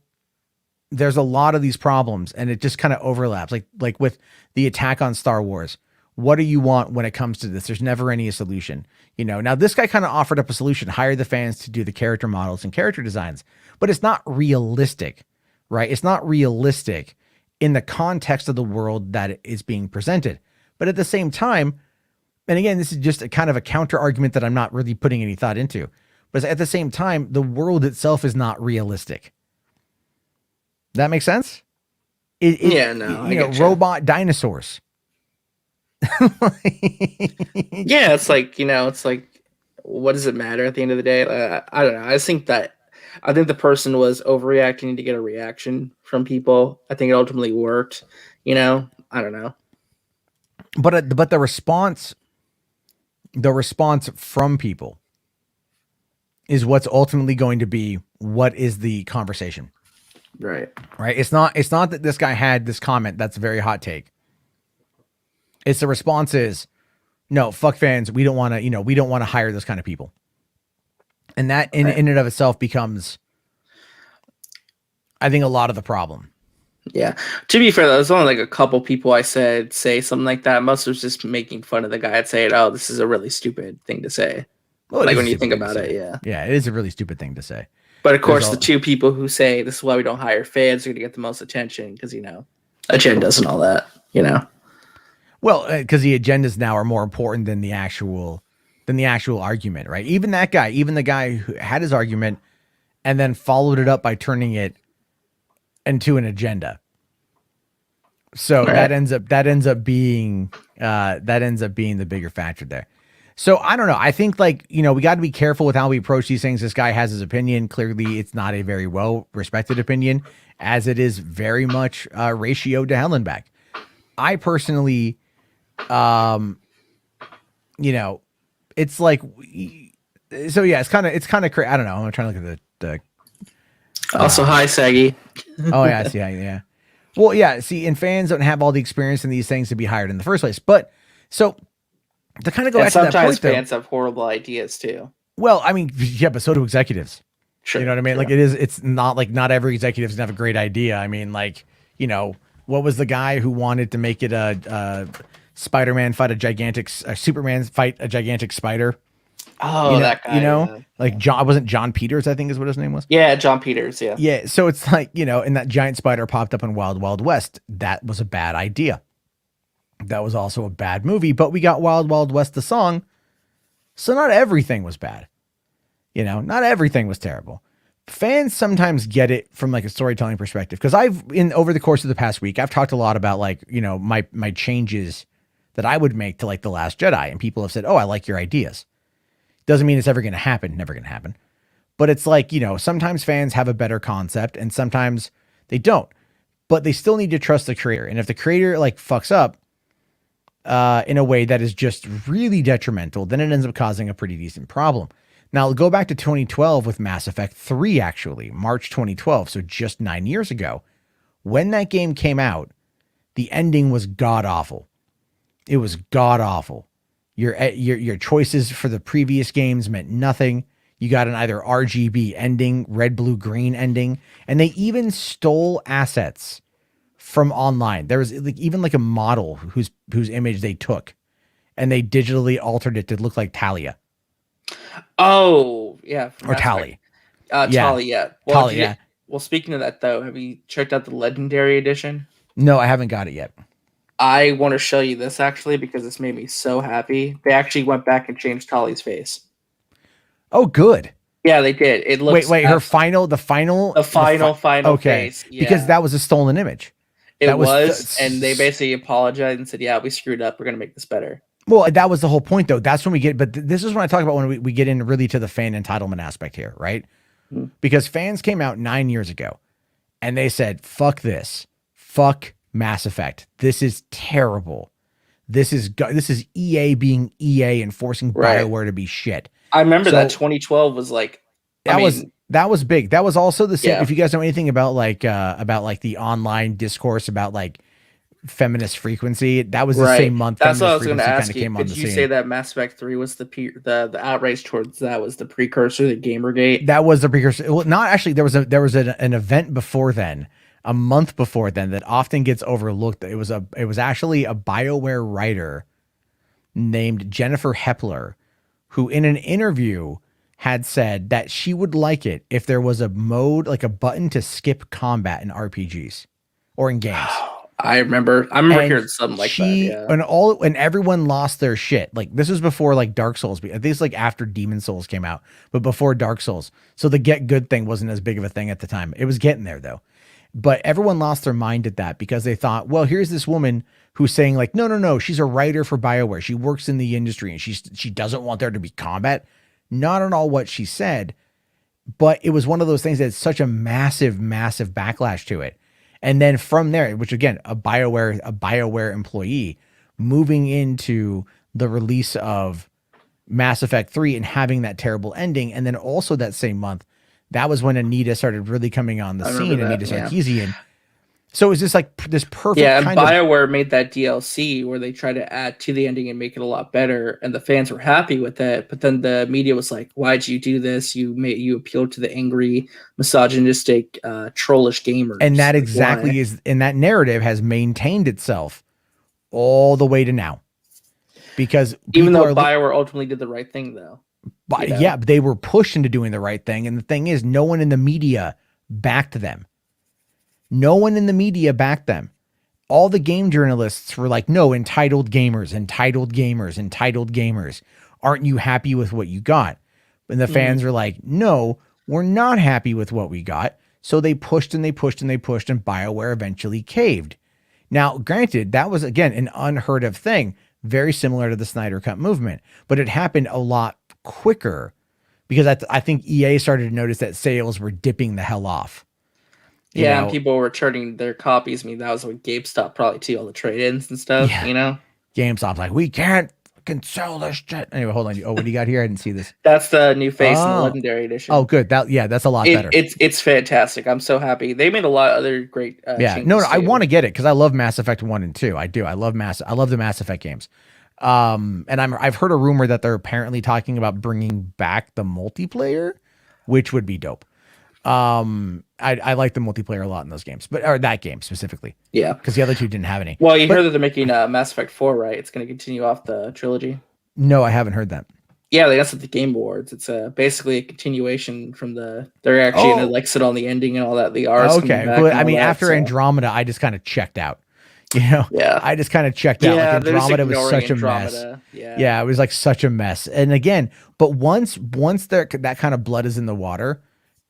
[SPEAKER 1] there's a lot of these problems and it just kind of overlaps. Like with the attack on Star Wars. What do you want when it comes to this? There's never any solution. Now this guy kind of offered up a solution, hire the fans to do the character models and character designs, but it's not realistic, right? It's not realistic in the context of the world that is being presented. But at the same time, and again, this is just a kind of a counter argument that I'm not really putting any thought into, but at the same time, the world itself is not realistic. That makes sense? Robot dinosaurs.
[SPEAKER 2] Yeah, it's like, what does it matter at the end of the day? I don't know. I think the person was overreacting to get a reaction from people. I think it ultimately worked. I don't know.
[SPEAKER 1] But the response from people is what's ultimately going to be what is the conversation.
[SPEAKER 2] Right.
[SPEAKER 1] It's not that this guy had this comment that's a very hot take. It's the response is, no, fuck fans. We don't want to hire those kind of people. And that in and of itself becomes, I think, a lot of the problem.
[SPEAKER 2] Yeah. To be fair, though, there's only like a couple people I said say something like that. Most was just making fun of the guy and saying, oh, this is a really stupid thing to say. Well, like when you think about it, yeah.
[SPEAKER 1] Yeah, it is a really stupid thing to say.
[SPEAKER 2] But of course, the two people who say this is why we don't hire fans are going to get the most attention because, agendas and all that,
[SPEAKER 1] Well, because the agendas now are more important than the actual argument, right? Even the guy who had his argument and then followed it up by turning it into an agenda. So that ends up being the bigger factor there. So I don't know. I think we got to be careful with how we approach these things. This guy has his opinion. Clearly, it's not a very well respected opinion, as it is very much ratioed to hell and back. I personally, it's like, so yeah, it's kind of crazy. I don't know. I'm trying to look at the
[SPEAKER 2] also, hi, Saggy.
[SPEAKER 1] Oh yeah, I see. Yeah. Well, yeah. See, and fans don't have all the experience in these things to be hired in the first place. But so to kind of go back to that point,
[SPEAKER 2] sometimes fans have horrible ideas too.
[SPEAKER 1] Well, I mean, yeah, but so do executives. Sure. You know what I mean? Sure. Like it's not like not every executive's gonna have a great idea. I mean, like, what was the guy who wanted to make it a Spider-Man fight a gigantic, Superman fight a gigantic spider?
[SPEAKER 2] Oh, that guy.
[SPEAKER 1] Like John, wasn't John Peters, I think is what his name was.
[SPEAKER 2] Yeah, John Peters. Yeah.
[SPEAKER 1] Yeah. So it's like, and that giant spider popped up in Wild Wild West. That was a bad idea. That was also a bad movie, but we got Wild Wild West, the song. So not everything was bad. Not everything was terrible. Fans sometimes get it from like a storytelling perspective. Cause over the course of the past week, I've talked a lot about my changes that I would make to like The Last Jedi. And people have said, oh, I like your ideas. Doesn't mean it's ever going to happen. Never going to happen. But it's like, sometimes fans have a better concept and sometimes they don't, but they still need to trust the creator. And if the creator like fucks up in a way that is just really detrimental, then it ends up causing a pretty decent problem. Now, go back to 2012 with Mass Effect 3, actually, March 2012, so just 9 years ago. When that game came out, the ending was god-awful. It was god-awful. Your choices for the previous games meant nothing. You got an either RGB ending, red, blue, green ending, and they even stole assets from online. There was even like a model whose image they took and they digitally altered it to look like Talia
[SPEAKER 2] Oh yeah, from
[SPEAKER 1] or
[SPEAKER 2] Mass Effect.
[SPEAKER 1] Tali. Yeah,
[SPEAKER 2] Tali, yeah. Well,
[SPEAKER 1] Tali. Yeah.
[SPEAKER 2] well, speaking of that though, have you checked out the Legendary Edition?
[SPEAKER 1] No, I haven't got it yet.
[SPEAKER 2] I want to show you this actually because this made me so happy. They actually went back and changed Tali's face.
[SPEAKER 1] Oh, good.
[SPEAKER 2] Yeah, they did. It looks
[SPEAKER 1] Wait. Her final, the final,
[SPEAKER 2] final
[SPEAKER 1] okay,
[SPEAKER 2] face. Yeah.
[SPEAKER 1] because that was a stolen image.
[SPEAKER 2] It
[SPEAKER 1] That
[SPEAKER 2] was, and they basically apologized and said, "Yeah, we screwed up. We're gonna make this better."
[SPEAKER 1] well, that was the whole point, though. That's when we get, but this is when I talk about when we get in really to the fan entitlement aspect here, right?
[SPEAKER 2] Hmm.
[SPEAKER 1] Because fans came out 9 years ago and they said, "Fuck this, fuck Mass Effect. This is terrible. This is EA being EA and forcing
[SPEAKER 2] Right.
[SPEAKER 1] BioWare to be shit."
[SPEAKER 2] I remember
[SPEAKER 1] So-
[SPEAKER 2] that 2012 was like
[SPEAKER 1] That was big. That was also the same.
[SPEAKER 2] Yeah.
[SPEAKER 1] If you guys know anything about like the online discourse about like feminist frequency, that was the
[SPEAKER 2] right.
[SPEAKER 1] same month.
[SPEAKER 2] That's what I
[SPEAKER 1] feminist
[SPEAKER 2] was going to
[SPEAKER 1] frequency
[SPEAKER 2] ask
[SPEAKER 1] kinda
[SPEAKER 2] you.
[SPEAKER 1] came on
[SPEAKER 2] Could
[SPEAKER 1] the
[SPEAKER 2] you
[SPEAKER 1] scene.
[SPEAKER 2] say that Mass Effect 3 was the outrage towards that was the precursor to Gamergate?
[SPEAKER 1] That was the precursor. Well, not actually. There was an event before then, a month before then, that often gets overlooked. It was actually a BioWare writer named Jennifer Hepler, who in an interview had said that she would like it if there was a mode, like a button to skip combat in RPGs or in games.
[SPEAKER 2] I remember
[SPEAKER 1] And
[SPEAKER 2] hearing something like that. Yeah.
[SPEAKER 1] And everyone lost their shit. Like this was before like Dark Souls. I think it's like after Demon Souls came out, but before Dark Souls. So the get good thing wasn't as big of a thing at the time. It was getting there though. But everyone lost their mind at that because they thought, well, here's this woman who's saying like, no, she's a writer for BioWare. She works in the industry and she doesn't want there to be combat. Not at all what she said, but it was one of those things that had such a massive backlash to it. And then from there, which again, a BioWare employee moving into the release of Mass Effect 3 and having that terrible ending. And then also that same month, that was when Anita started really coming on the scene, Anita Sarkeesian. So it was just like this perfect
[SPEAKER 2] and
[SPEAKER 1] kind
[SPEAKER 2] BioWare made that DLC where they tried to add to the ending and make it a lot better, and the fans were happy with it. But then the media was like, "Why'd you do this? You appealed to the angry, misogynistic, trollish gamers."
[SPEAKER 1] And that
[SPEAKER 2] Like,
[SPEAKER 1] exactly
[SPEAKER 2] why?
[SPEAKER 1] is, and that narrative has maintained itself all the way to now. Because
[SPEAKER 2] Even
[SPEAKER 1] people
[SPEAKER 2] though
[SPEAKER 1] are,
[SPEAKER 2] BioWare ultimately did the right thing, though.
[SPEAKER 1] but
[SPEAKER 2] you know?
[SPEAKER 1] yeah, they were pushed into doing the right thing. And the thing is, no one in the media backed them. No one in the media backed them. All the game journalists were like, no, entitled gamers. Aren't you happy with what you got? And the fans were like, no, we're not happy with what we got. So they pushed and BioWare eventually caved. Now, granted, that was, again, an unheard of thing, very similar to the Snyder Cut movement, but it happened a lot quicker because I think EA started to notice that sales were dipping the hell off.
[SPEAKER 2] Yeah, and people were returning their copies. I mean, that was what GameStop probably too, all the trade-ins and stuff,
[SPEAKER 1] Yeah.
[SPEAKER 2] you know?
[SPEAKER 1] GameStop's like, we can't fucking sell this shit. Anyway, hold on. Oh, what do you got here? I didn't see this.
[SPEAKER 2] That's the new face in the Legendary Edition.
[SPEAKER 1] Oh, good. That's a lot better.
[SPEAKER 2] It's fantastic. I'm so happy. They made a lot of other great changes
[SPEAKER 1] No, I
[SPEAKER 2] too.
[SPEAKER 1] want to get it because I love Mass Effect 1 and 2. I do. I love the Mass Effect games. And I've heard a rumor that they're apparently talking about bringing back the multiplayer, which would be dope. I like the multiplayer a lot in those games, or that game specifically.
[SPEAKER 2] Yeah,
[SPEAKER 1] because the other two didn't have any.
[SPEAKER 2] Well, you heard that they're making Mass Effect 4, right? It's going to continue off the trilogy.
[SPEAKER 1] No, I haven't heard that.
[SPEAKER 2] Yeah, they announced at the Game Awards. It's basically a continuation from they're actually going to like sit on the ending and all that. The R's
[SPEAKER 1] okay. But I mean, after Andromeda, I just kind of checked out.
[SPEAKER 2] Yeah,
[SPEAKER 1] I just kind of checked out. Like Andromeda was such a mess.
[SPEAKER 2] Yeah,
[SPEAKER 1] it was like such a mess. And again, but once that kind of blood is in the water,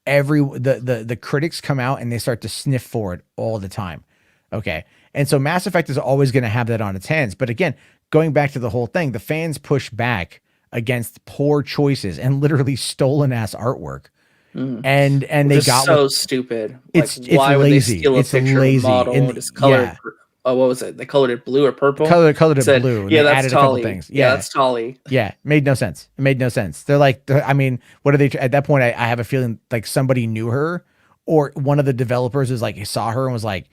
[SPEAKER 1] the critics come out and they start to sniff for it all the time. Okay. And so Mass Effect is always going to have that on its hands. But again, going back to the whole thing, the fans push back against poor choices and literally stolen ass artwork. And they got
[SPEAKER 2] so stupid.
[SPEAKER 1] It's
[SPEAKER 2] why would
[SPEAKER 1] lazy.
[SPEAKER 2] they steal a picture of a model and just color it? Oh, what was it? They colored it blue or purple?
[SPEAKER 1] Colored it blue. And
[SPEAKER 2] yeah,
[SPEAKER 1] they
[SPEAKER 2] that's
[SPEAKER 1] added
[SPEAKER 2] Tali.
[SPEAKER 1] A couple things.
[SPEAKER 2] Yeah, that's Tali.
[SPEAKER 1] Yeah, made no sense. It made no sense. They're like, I mean, what are they at that point? I have a feeling like somebody knew her, or one of the developers was like saw her and was like,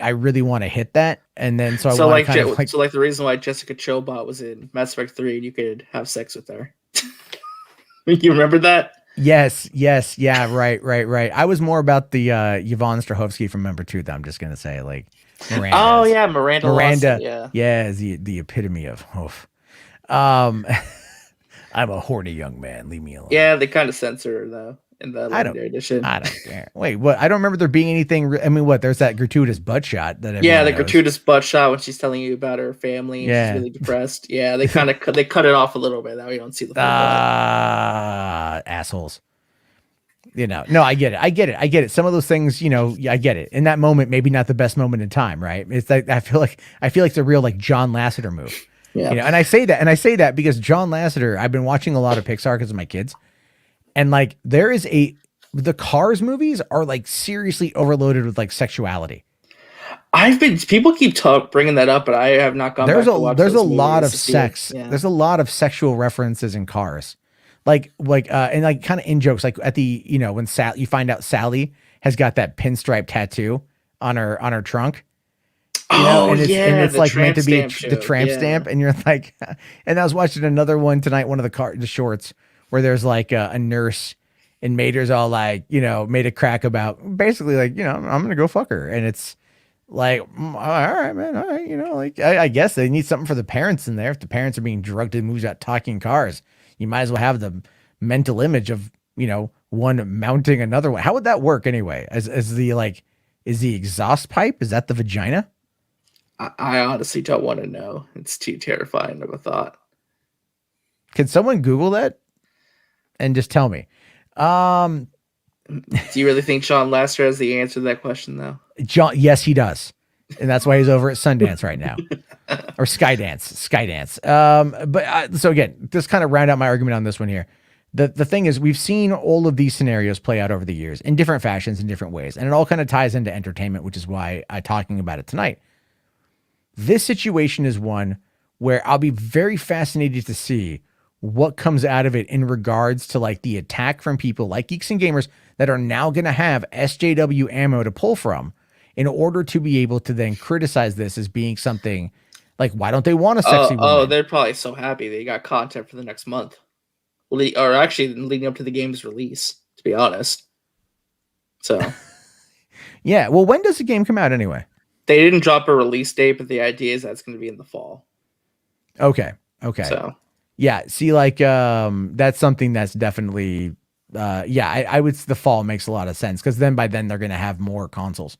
[SPEAKER 1] I really want to hit that, and then so
[SPEAKER 2] like the reason why Jessica Chobot was in Mass Effect 3 and you could have sex with her. You remember that?
[SPEAKER 1] Yes, yeah, right. I was more about the Yvonne Strahovski from Member 2 that I'm just gonna say, like Miranda.
[SPEAKER 2] Oh yeah, Miranda.
[SPEAKER 1] Lawson,
[SPEAKER 2] yeah,
[SPEAKER 1] is the epitome of oof. Um, I'm a horny young man. Leave me alone.
[SPEAKER 2] Yeah, they kind of censor her though in the
[SPEAKER 1] I don't.
[SPEAKER 2] Legendary Edition.
[SPEAKER 1] I don't care. Wait, what? I don't remember there being anything. I mean, what? There's that gratuitous butt shot that
[SPEAKER 2] Yeah,
[SPEAKER 1] everyone
[SPEAKER 2] the
[SPEAKER 1] knows.
[SPEAKER 2] gratuitous butt shot when she's telling you about her family and she's
[SPEAKER 1] Yeah.
[SPEAKER 2] really depressed. Yeah, they kind of they cut it off a little bit. That way you don't see the full butt.
[SPEAKER 1] Assholes. No, I get it. I get it. I get it. Some of those things, yeah, I get it. In that moment, maybe not the best moment in time, right? It's like I feel like it's a real like John Lasseter move.
[SPEAKER 2] Yeah.
[SPEAKER 1] And I say that because John Lasseter, I've been watching a lot of Pixar because of my kids. And like the Cars movies are like seriously overloaded with like sexuality.
[SPEAKER 2] People keep bringing that up, but I have not gone back to watch
[SPEAKER 1] There's a
[SPEAKER 2] those
[SPEAKER 1] lot of
[SPEAKER 2] movies to see
[SPEAKER 1] sex.
[SPEAKER 2] it. Yeah.
[SPEAKER 1] There's a lot of sexual references in Cars. And like kind of in jokes, like at the, when you find out Sally has got that pinstripe tattoo on her trunk. And it's like meant to be the tramp stamp. And you're like, and I was watching another one tonight, one of the shorts where there's like a nurse and Mater's all like, made a crack about basically like, I'm going to go fuck her. And it's like, all right, man. All right. Like I guess they need something for the parents in there. If the parents are being drugged to movies about talking cars, you might as well have the mental image of, one mounting another one. How would that work anyway? Is the exhaust pipe? Is that the vagina?
[SPEAKER 2] I honestly don't want to know. It's too terrifying of a thought.
[SPEAKER 1] Can someone Google that and just tell me?
[SPEAKER 2] Do you really think Sean Lasseter has the answer to that question, though?
[SPEAKER 1] Yes, he does. And that's why he's over at Sundance right now. Or Skydance. So again, just kind of round out my argument on this one here. The thing is, we've seen all of these scenarios play out over the years in different fashions, in different ways. And it all kind of ties into entertainment, which is why I'm talking about it tonight. This situation is one where I'll be very fascinated to see what comes out of it in regards to like the attack from people like Geeks and Gamers that are now going to have SJW ammo to pull from in order to be able to then criticize this as being something like, why don't they want a sexy woman?
[SPEAKER 2] Oh, they're probably so happy they got content for the next month. Or actually leading up to the game's release, to be honest. So.
[SPEAKER 1] Yeah, well, when does the game come out anyway?
[SPEAKER 2] They didn't drop a release date, but the idea is that's going to be in the fall.
[SPEAKER 1] Okay.
[SPEAKER 2] So.
[SPEAKER 1] Yeah, see, like, that's something that's definitely, I would, the fall makes a lot of sense, because then by then they're going to have more consoles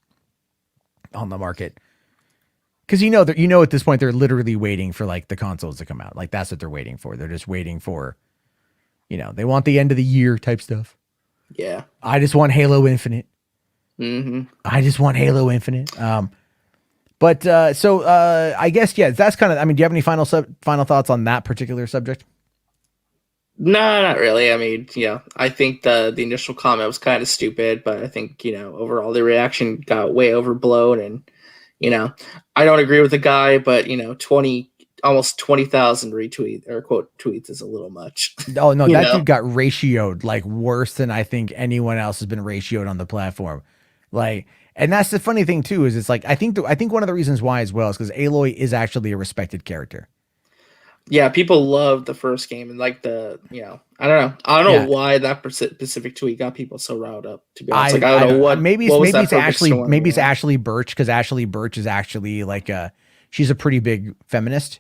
[SPEAKER 1] on the market. Because at this point they're literally waiting for like the consoles to come out. Like that's what they're waiting for. They're just waiting for, they want the end of the year type stuff.
[SPEAKER 2] Yeah.
[SPEAKER 1] I just want Halo Infinite.
[SPEAKER 2] Mm-hmm.
[SPEAKER 1] I just want Halo Infinite. So I guess, yeah, that's kind of, do you have any final thoughts on that particular subject?
[SPEAKER 2] No, not really. I think the initial comment was kind of stupid, but I think, overall the reaction got way overblown, and, I don't agree with the guy, but, almost 20,000 retweet or quote tweets is a little much.
[SPEAKER 1] Oh no, that dude got ratioed like worse than I think anyone else has been ratioed on the platform. Like, and that's the funny thing too, is it's like, I think one of the reasons why as well is because Aloy is actually a respected character.
[SPEAKER 2] Yeah, people love the first game, and like I don't know why that specific tweet got people so riled up. To be honest, I don't know what. Maybe it's Ashley Birch, because Ashley Birch is actually like she's a pretty big feminist.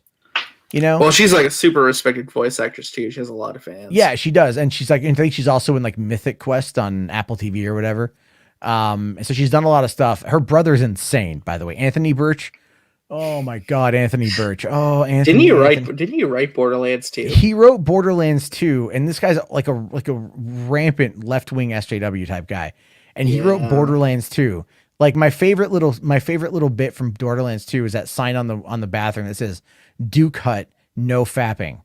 [SPEAKER 2] Well, she's like a super respected voice actress too. She has a lot of fans.
[SPEAKER 1] Yeah, she does, and she's like, I think she's also in like Mythic Quest on Apple TV or whatever. So she's done a lot of stuff. Her brother's insane, by the way, Anthony Birch. Oh my God, Anthony Birch. Oh, Anthony.
[SPEAKER 2] Didn't he write Borderlands 2?
[SPEAKER 1] He wrote Borderlands 2, and this guy's like a rampant left-wing SJW type guy. And he wrote Borderlands 2. Like my favorite little bit from Borderlands 2 is that sign on the bathroom that says "Do cut, no fapping."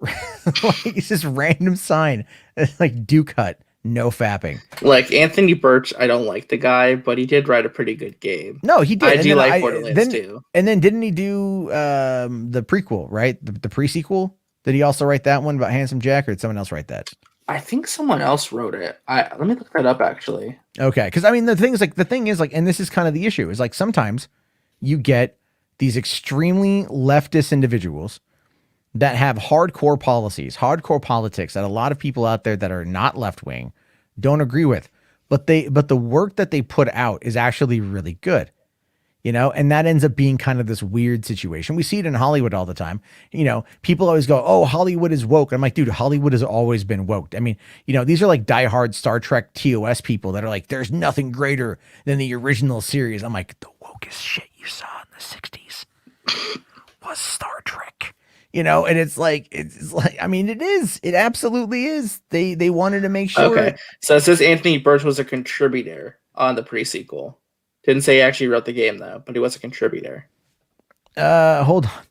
[SPEAKER 1] Like it's this random sign. It's like "Do cut, no fapping."
[SPEAKER 2] Like Anthony Birch, I don't like the guy, but he did write a pretty good game.
[SPEAKER 1] No, he did.
[SPEAKER 2] I do like Borderlands 2.
[SPEAKER 1] And then didn't he do the prequel, right? The pre-sequel? Did he also write that one about Handsome Jack, or did someone else write that?
[SPEAKER 2] I think someone else wrote it. Let me look that up actually.
[SPEAKER 1] Okay, because the thing is, and this is kind of the issue, is like sometimes you get these extremely leftist individuals that have hardcore policies, hardcore politics that a lot of people out there that are not left-wing don't agree with, but the work that they put out is actually really good. and that ends up being kind of this weird situation. We see it in Hollywood all the time. People always go, "Oh, Hollywood is woke." I'm like, dude, Hollywood has always been woke. I mean, these are like diehard Star Trek TOS people that are like, there's nothing greater than the original series. I'm like, the wokest shit you saw in the 60s was Star Trek. And it's like, I mean, it absolutely is. They wanted to make sure.
[SPEAKER 2] Okay. So it says Anthony Birch was a contributor on the pre-sequel. Didn't say he actually wrote the game though, but he was a contributor.
[SPEAKER 1] Hold on.
[SPEAKER 2] At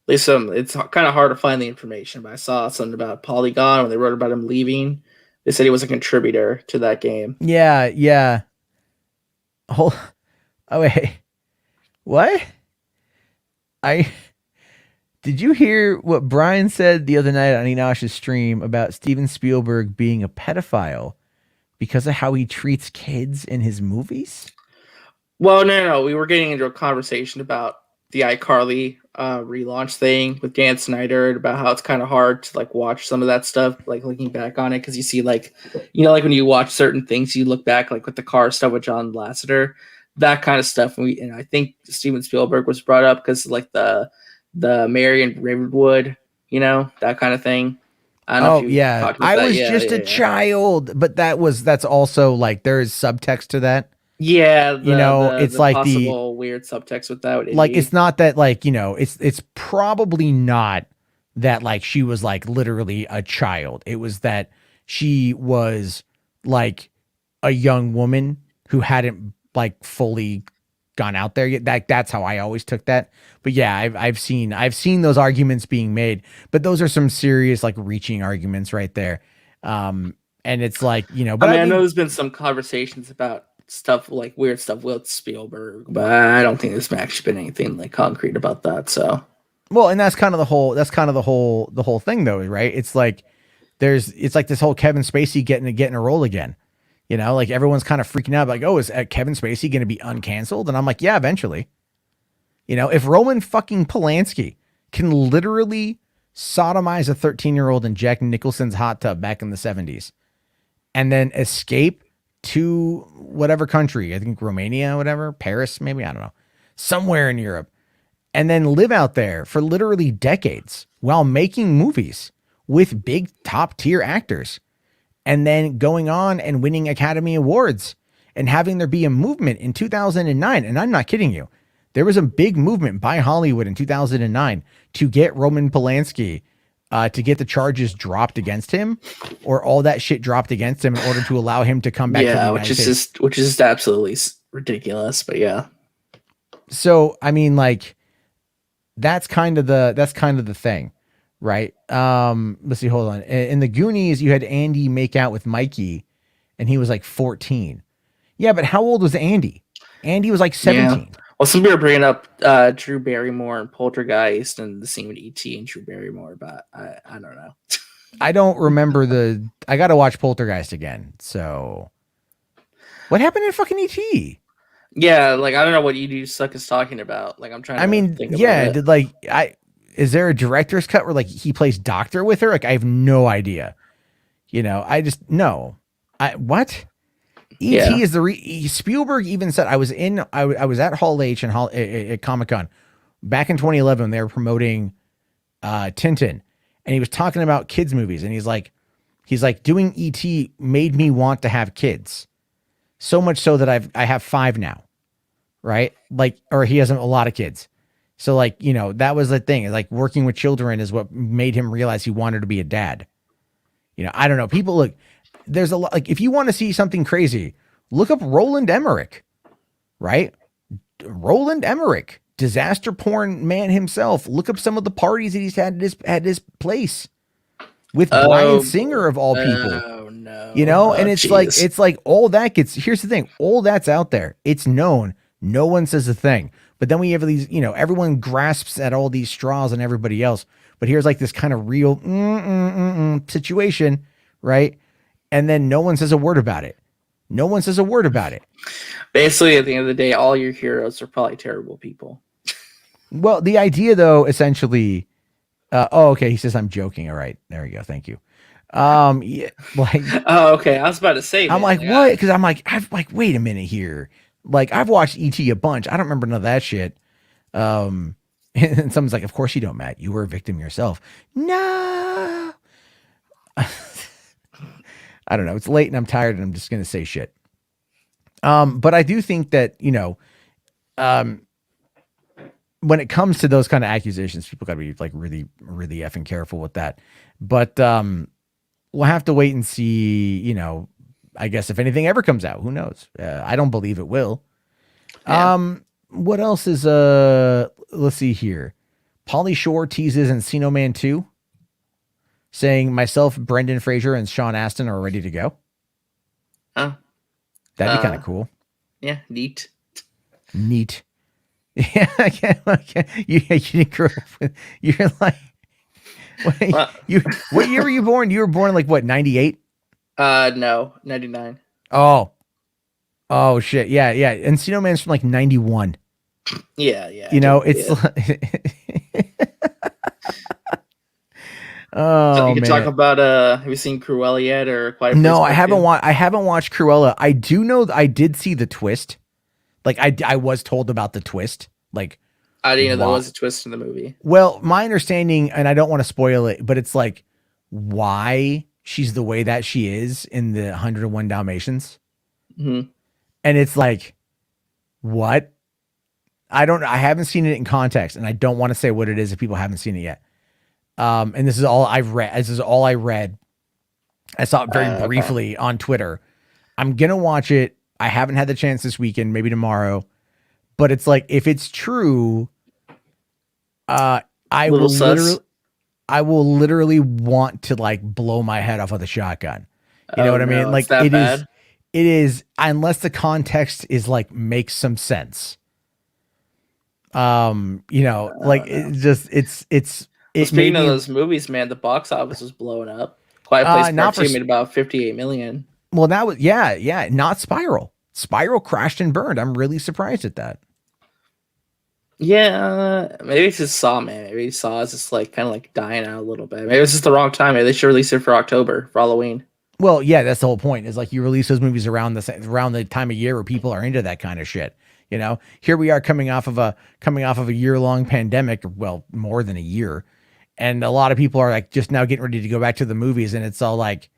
[SPEAKER 2] least it's kind of hard to find the information, but I saw something about Polygon when they wrote about him leaving. They said he was a contributor to that game.
[SPEAKER 1] Yeah. Oh wait. What? Did you hear what Brian said the other night on Enosh's stream about Steven Spielberg being a pedophile because of how he treats kids in his movies?
[SPEAKER 2] Well, no. We were getting into a conversation about the iCarly relaunch thing with Dan Snyder, about how it's kind of hard to like watch some of that stuff, like looking back on it, because you see like when you watch certain things, you look back, like with the car stuff with John Lasseter, that kind of stuff. And I think Steven Spielberg was brought up because like the Marion Ravenwood, that kind of thing. I don't know if you talked about
[SPEAKER 1] I
[SPEAKER 2] that.
[SPEAKER 1] was just a child, but that's also like there is subtext to that.
[SPEAKER 2] Yeah,
[SPEAKER 1] it's
[SPEAKER 2] the
[SPEAKER 1] like
[SPEAKER 2] possible weird subtext with that.
[SPEAKER 1] Like it's not that like it's probably not that like she was like literally a child. It was that she was like a young woman who hadn't like fully gone out there yet. That's how I always took that. But yeah, I've seen those arguments being made, but those are some serious like reaching arguments right there. And it's like, but
[SPEAKER 2] I know there's been some conversations about stuff like weird stuff with Spielberg, but I don't think there's actually been anything like concrete about that. So,
[SPEAKER 1] well, and that's kind of the whole thing though, right? It's like it's like this whole Kevin Spacey getting a role again. Like everyone's kind of freaking out, like, oh, is Kevin Spacey going to be uncanceled? And I'm like, yeah, eventually. If Roman fucking Polanski can literally sodomize a 13-year-old in Jack Nicholson's hot tub back in the 70s and then escape to whatever country, I think Romania, whatever, Paris, maybe, I don't know, somewhere in Europe, and then live out there for literally decades while making movies with big top tier actors, and then going on and winning Academy Awards and having there be a movement in 2009. And I'm not kidding you. There was a big movement by Hollywood in 2009 to get Roman Polanski to get the charges dropped against him, or all that shit dropped against him in order to allow him to come back to the United States.
[SPEAKER 2] Which is just absolutely ridiculous, but yeah.
[SPEAKER 1] So, I mean, like, that's kind of the thing, right? Let's see, hold on. In the Goonies, you had Andy make out with Mikey, and he was like 14. Yeah, but how old was Andy? Andy was like 17.
[SPEAKER 2] Yeah. Well, some people are bringing up Drew Barrymore and Poltergeist and the scene with E.T. and Drew Barrymore, but I don't know.
[SPEAKER 1] I don't remember I got to watch Poltergeist again. So what happened in fucking E.T.?
[SPEAKER 2] Yeah, like, I don't know what E.T. Suck is talking about. Like, I'm trying to think about it.
[SPEAKER 1] Is there a director's cut where like he plays doctor with her? Like, I have no idea. What? E.T. is Spielberg even said, I was at Hall H and at Comic-Con back in 2011. They were promoting Tintin, and he was talking about kids movies, and he's like doing E.T. made me want to have kids, so much so that I have 5 now, right? Like, or he has a lot of kids. So like, that was the thing. Like, working with children is what made him realize he wanted to be a dad. I don't know. People look, there's a lot, like, if you want to see something crazy, look up Roland Emmerich, right? Roland Emmerich, disaster porn man himself. Look up some of the parties that he's had at his place with Bryan Singer of all people.
[SPEAKER 2] Oh no.
[SPEAKER 1] And it's like all that here's the thing, all that's out there. It's known. No one says a thing. But then we have these, everyone grasps at all these straws and everybody else. But here's like this kind of real situation, right? And then no one says a word about it.
[SPEAKER 2] Basically, at the end of the day, all your heroes are probably terrible people.
[SPEAKER 1] Well, the idea, though, essentially, okay. He says I'm joking. All right, there we go. Thank you. Yeah, like,
[SPEAKER 2] oh, okay. I was about to say,
[SPEAKER 1] I'm like, what? Because I'm like, wait a minute here. Like I've watched ET a bunch. I don't remember none of that shit. Um, and someone's like, "Of course you don't, Matt. You were a victim yourself." No, I don't know. It's late and I'm tired and I'm just gonna say shit. But I do think that um, when it comes to those kind of accusations, people got to be like really, really effing careful with that. But we'll have to wait and see. I guess if anything ever comes out, who knows? I don't believe it will.
[SPEAKER 2] Yeah.
[SPEAKER 1] What else is let's see here. Pauly Shore teases Encino Man 2, saying myself, Brendan Fraser, and Sean Astin are ready to go.
[SPEAKER 2] Oh.
[SPEAKER 1] That'd be kind of cool.
[SPEAKER 2] Yeah, neat.
[SPEAKER 1] Neat. Yeah, okay. You didn't grow up with, you're like, what year were you born? You were born in like what, 98?
[SPEAKER 2] No, 99.
[SPEAKER 1] Oh shit. Yeah. Encino Man's from like 91.
[SPEAKER 2] Yeah.
[SPEAKER 1] It's oh,
[SPEAKER 2] so you can
[SPEAKER 1] man.
[SPEAKER 2] talk about have you seen Cruella yet or Quiet Place
[SPEAKER 1] No,
[SPEAKER 2] Part
[SPEAKER 1] I haven't
[SPEAKER 2] 2?
[SPEAKER 1] watched. I haven't watched Cruella. I do know I did see the twist. Like I was told about the twist. Like
[SPEAKER 2] I didn't know there
[SPEAKER 1] why?
[SPEAKER 2] was a twist in the movie.
[SPEAKER 1] Well, my understanding, and I don't want to spoil it, but it's like why she's the way that she is in the 101 Dalmatians.
[SPEAKER 2] Mm-hmm.
[SPEAKER 1] And it's like, what? I haven't seen it in context, and I don't want to say what it is if people haven't seen it yet. And this is all I've read. This is all I read. I saw it very briefly on Twitter. I'm gonna watch it. I haven't had the chance this weekend, maybe tomorrow. But it's like, if it's true, I will literally want to like blow my head off with a shotgun. You know what I mean? Like it is, unless the context is like makes some sense.
[SPEAKER 2] Speaking of those movies, man, the box office was blowing up. Quiet Place Part 2 made about 58 million.
[SPEAKER 1] Well, that was not Spiral. Spiral crashed and burned. I'm really surprised at that.
[SPEAKER 2] Yeah, maybe it's just Saw, man. Maybe Saw is just like kind of like dying out a little bit. Maybe it's just the wrong time. Maybe they should release it for October for Halloween.
[SPEAKER 1] Well, yeah, that's the whole point. Is like you release those movies around the time of year where people are into that kind of shit. Here we are coming off of a year-long pandemic. Well, more than a year, and a lot of people are like just now getting ready to go back to the movies, and it's all like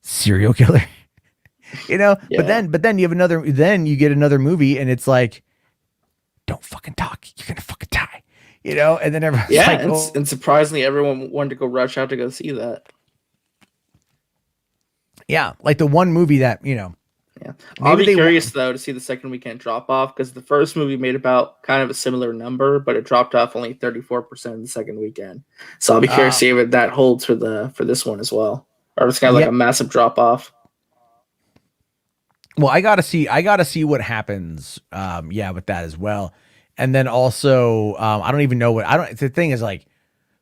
[SPEAKER 1] serial killer, Yeah. But then you get another movie, and it's like, don't fucking talk. You're gonna fucking die. And then everyone's like,
[SPEAKER 2] and surprisingly, everyone wanted to go rush out to go see that.
[SPEAKER 1] Yeah, like the one movie that
[SPEAKER 2] Yeah, I'll be curious though to see the second weekend drop off, because the first movie made about kind of a similar number, but it dropped off only 34% in the second weekend. So I'll be curious to see if that holds for this one as well, or it's kind of like a massive drop off.
[SPEAKER 1] Well, I gotta see what happens. With that as well, and then also, I don't even know the thing is, like,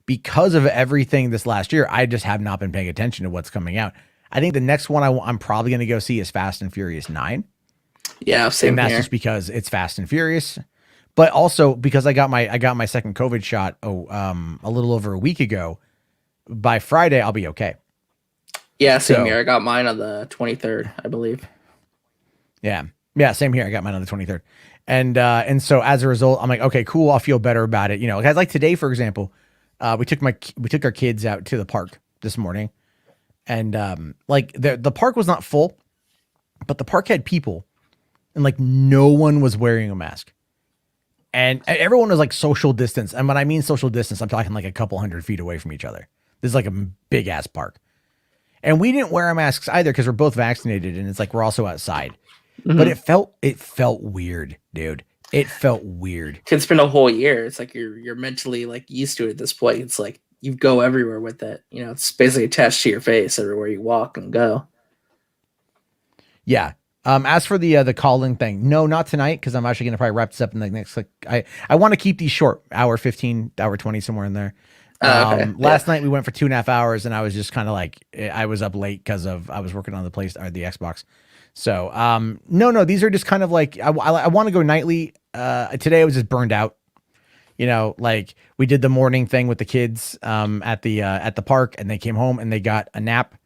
[SPEAKER 1] because of everything this last year, I just have not been paying attention to what's coming out. I think the next one I'm probably gonna go see is Fast and Furious 9.
[SPEAKER 2] Yeah, same
[SPEAKER 1] and that's
[SPEAKER 2] here.
[SPEAKER 1] Just because it's Fast and Furious, but also because I got my second COVID shot a little over a week ago. By Friday, I'll be okay.
[SPEAKER 2] Yeah, same here. I got mine on the 23rd, I believe.
[SPEAKER 1] Yeah, same here. I got mine on the 23rd. And so as a result, I'm like, okay, cool. I'll feel better about it. Guys, like today, for example, we took our kids out to the park this morning, and like the park was not full, but the park had people, and like no one was wearing a mask, and everyone was like social distance. And when I mean social distance, I'm talking like a couple 100 feet away from each other. This is like a big ass park, and we didn't wear our masks either because we're both vaccinated, and it's like we're also outside. Mm-hmm. But it felt weird, dude. It felt weird.
[SPEAKER 2] It's been a whole year. It's like you're mentally like used to it at this point. It's like you go everywhere with it. It's basically attached to your face everywhere you walk and go.
[SPEAKER 1] Yeah. As for the call-in thing, no, not tonight, because I'm actually gonna probably wrap this up in the next, like, I want to keep these short, hour 15, hour 20, somewhere in there. Last night we went for 2.5 hours, and I was just kind of like, I was up late because I was working on the Xbox. So, no, these are just kind of like, I want to go nightly. Today I was just burned out, like we did the morning thing with the kids, at the park, and they came home and they got a nap,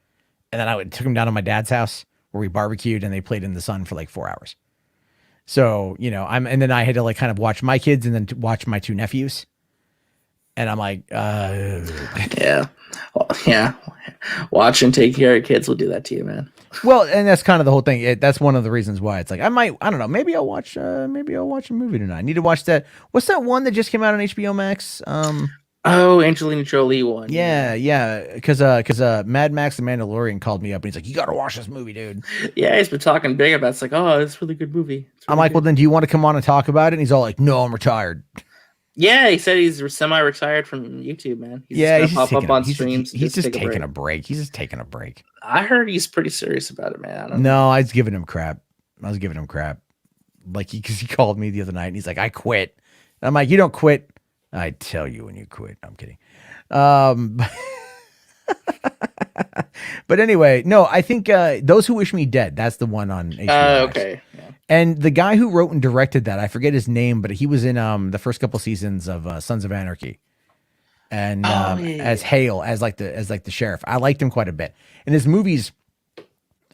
[SPEAKER 1] and then I took them down to my dad's house where we barbecued and they played in the sun for like 4 hours. So, and then I had to like kind of watch my kids and then watch my two nephews. And I'm like,
[SPEAKER 2] Yeah. Well, yeah. Watch and take care of kids will do that to you, man.
[SPEAKER 1] well, and that's kind of the whole thing. That's one of the reasons why it's like, I don't know, maybe I'll watch a movie tonight. I need to watch that. What's that one that just came out on HBO Max?
[SPEAKER 2] Oh, Angelina Jolie one.
[SPEAKER 1] Yeah. Cause Mad Max the Mandalorian called me up and he's like, you got to watch this movie, dude.
[SPEAKER 2] Yeah, he's been talking big about it. It's like, oh, it's a really good movie.
[SPEAKER 1] I'm like, well, then do you want to come on and talk about it? And he's all like, no, I'm retired.
[SPEAKER 2] Yeah, he said he's semi-retired from YouTube, man. He's
[SPEAKER 1] He's
[SPEAKER 2] just gonna pop up on streams.
[SPEAKER 1] He's just taking a break. He's just taking a break.
[SPEAKER 2] I heard he's pretty serious about it, man. I don't
[SPEAKER 1] No,
[SPEAKER 2] know.
[SPEAKER 1] I was giving him crap. Like because he called me the other night and he's like, I quit. And I'm like, you don't quit. I tell you when you quit. I'm kidding. But anyway, no, I think Those Who Wish Me Dead. That's the one on HBO Max.
[SPEAKER 2] Okay. Yeah.
[SPEAKER 1] And the guy who wrote and directed that, I forget his name, but he was in the first couple seasons of Sons of Anarchy, and as Hale, as like the sheriff. I liked him quite a bit. And his movies,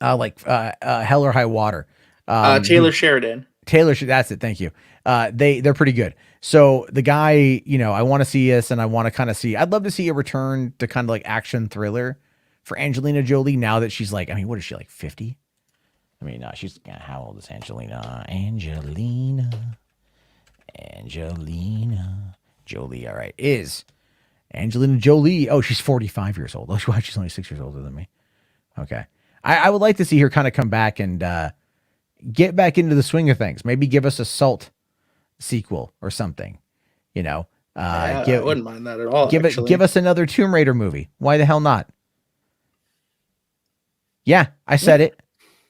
[SPEAKER 1] Hell or High Water.
[SPEAKER 2] Taylor Sheridan.
[SPEAKER 1] That's it. Thank you. They're pretty good. So the guy, I want to see this, and I want to kind of see. I'd love to see a return to kind of like action thriller for Angelina Jolie now that she's like, I mean, what is she, like 50? I mean, she's, how old is Angelina? Angelina Jolie. All right, is Angelina Jolie? Oh, she's 45 years old. Oh, wow, she's only 6 years older than me. Okay, I would like to see her kind of come back and get back into the swing of things. Maybe give us a Salt sequel or something.
[SPEAKER 2] I wouldn't mind that at all.
[SPEAKER 1] Give us another Tomb Raider movie. Why the hell not? Yeah, I said it.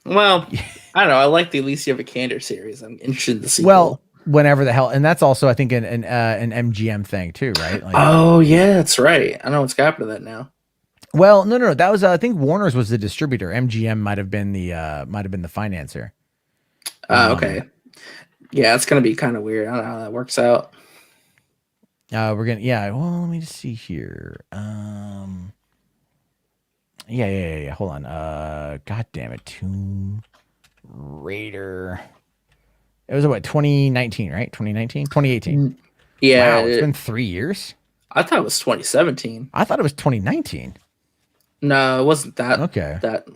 [SPEAKER 2] Well, I don't know. I like the Alicia Vikander series. I'm interested in the sequel.
[SPEAKER 1] Well, whenever the hell, and that's also I think an MGM thing too, right? Like,
[SPEAKER 2] oh yeah, that's right. I don't know what's happened to that now.
[SPEAKER 1] Well, no. That was I think Warner's was the distributor. MGM might have been the financier.
[SPEAKER 2] Okay. Yeah, it's gonna be kind of weird. I don't know how that works out.
[SPEAKER 1] Well, let me just see here. Yeah. Hold on. God damn it, Tomb Raider. It was what 2019, right? 2019, 2018.
[SPEAKER 2] Yeah,
[SPEAKER 1] wow, it's been 3 years.
[SPEAKER 2] I thought it was 2017.
[SPEAKER 1] I thought it was 2019.
[SPEAKER 2] No, it wasn't that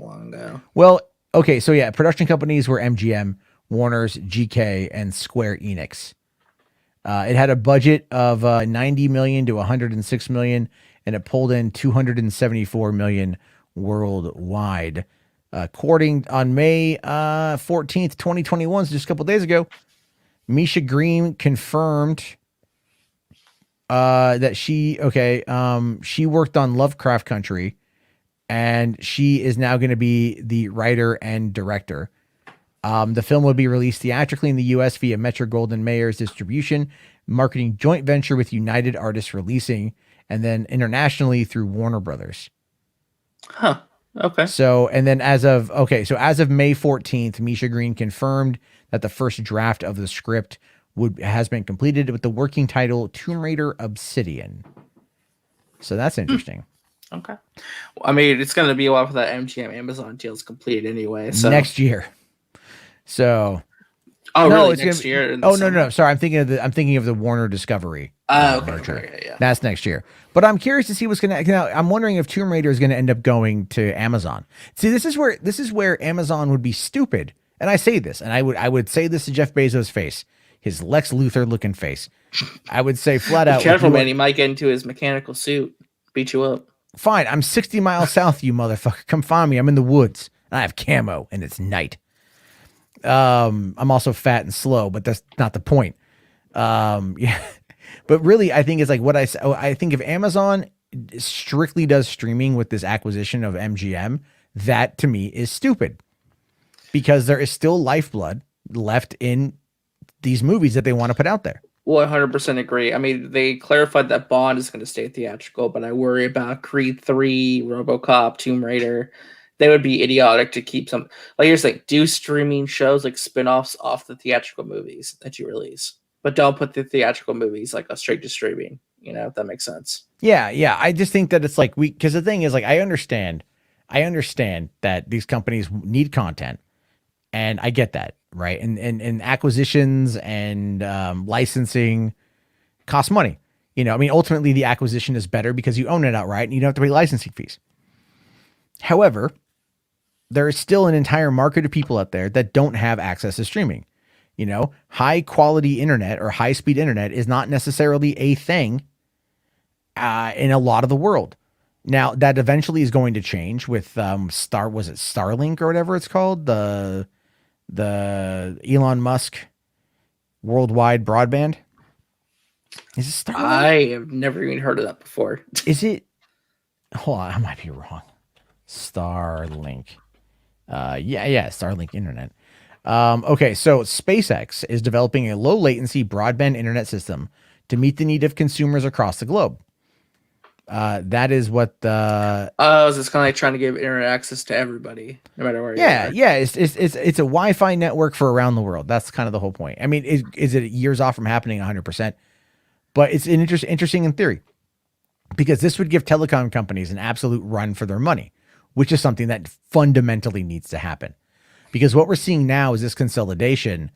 [SPEAKER 2] long ago.
[SPEAKER 1] Well, okay, so yeah, production companies were MGM, Warner's, GK, and Square Enix. It had a budget of 90 million to 106 million, and it pulled in 274 million worldwide. According on May 14th, 2021, so just a couple days ago, Misha Green confirmed that she worked on Lovecraft Country, and she is now going to be the writer and director. The film will be released theatrically in the U.S. via Metro-Goldwyn-Mayer's distribution, marketing joint venture with United Artists Releasing, and then internationally through Warner Brothers.
[SPEAKER 2] Huh. Okay.
[SPEAKER 1] So May 14th, Misha Green confirmed that the first draft of the script has been completed with the working title Tomb Raider Obsidian. So that's interesting.
[SPEAKER 2] Okay. Well, I mean, it's going to be a while for that MGM Amazon deal is completed anyway. So
[SPEAKER 1] next year. So.
[SPEAKER 2] Oh, no, really? Next year?
[SPEAKER 1] Oh, no. Sorry, I'm thinking of the Warner Discovery merger.
[SPEAKER 2] Okay, yeah.
[SPEAKER 1] That's next year. But I'm curious to see what's going to. I'm wondering if Tomb Raider is going to end up going to Amazon. See, this is where Amazon would be stupid. And I say this, and I would say this to Jeff Bezos' face, his Lex Luthor looking face. I would say flat out.
[SPEAKER 2] Be careful, man. He might get into his mechanical suit, beat you up.
[SPEAKER 1] Fine, I'm 60 miles south of you, motherfucker. Come find me. I'm in the woods, and I have camo, and it's night. I'm also fat and slow, but that's not the point. Yeah. But really, I think it's like I think if Amazon strictly does streaming with this acquisition of MGM, that to me is stupid, because there is still lifeblood left in these movies that they want to put out there.
[SPEAKER 2] 100% agree. I mean, they clarified that Bond is going to stay theatrical, but I worry about Creed 3, RoboCop, Tomb Raider. They would be idiotic to keep some. Like you're saying, do streaming shows like spin-offs off the theatrical movies that you release, but don't put the theatrical movies like a straight to streaming. If that makes sense. Yeah.
[SPEAKER 1] I just think that it's like because the thing is, like, I understand that these companies need content, and I get that. right? And acquisitions and licensing cost money. You know, I mean, ultimately the acquisition is better because you own it outright and you don't have to pay licensing fees. However, there is still an entire market of people out there that don't have access to streaming. You know, high quality internet or high speed internet is not necessarily a thing in a lot of the world. Now that eventually is going to change with Starlink or whatever it's called, the Elon Musk worldwide broadband. Is it Starlink?
[SPEAKER 2] I have never even heard of that before.
[SPEAKER 1] Is it? Hold on, I might be wrong. Starlink. Yeah, Starlink internet. Okay, so SpaceX is developing a low latency broadband internet system to meet the need of consumers across the globe. That is what the
[SPEAKER 2] Oh, so it's kind of like trying to give internet access to everybody, no matter where you are.
[SPEAKER 1] yeah, it's a Wi-Fi network for around the world. That's kind of the whole point. I mean, is it years off from happening 100%? But it's an interesting in theory, because this would give telecom companies an absolute run for their money, which is something that fundamentally needs to happen. Because what we're seeing now is this consolidation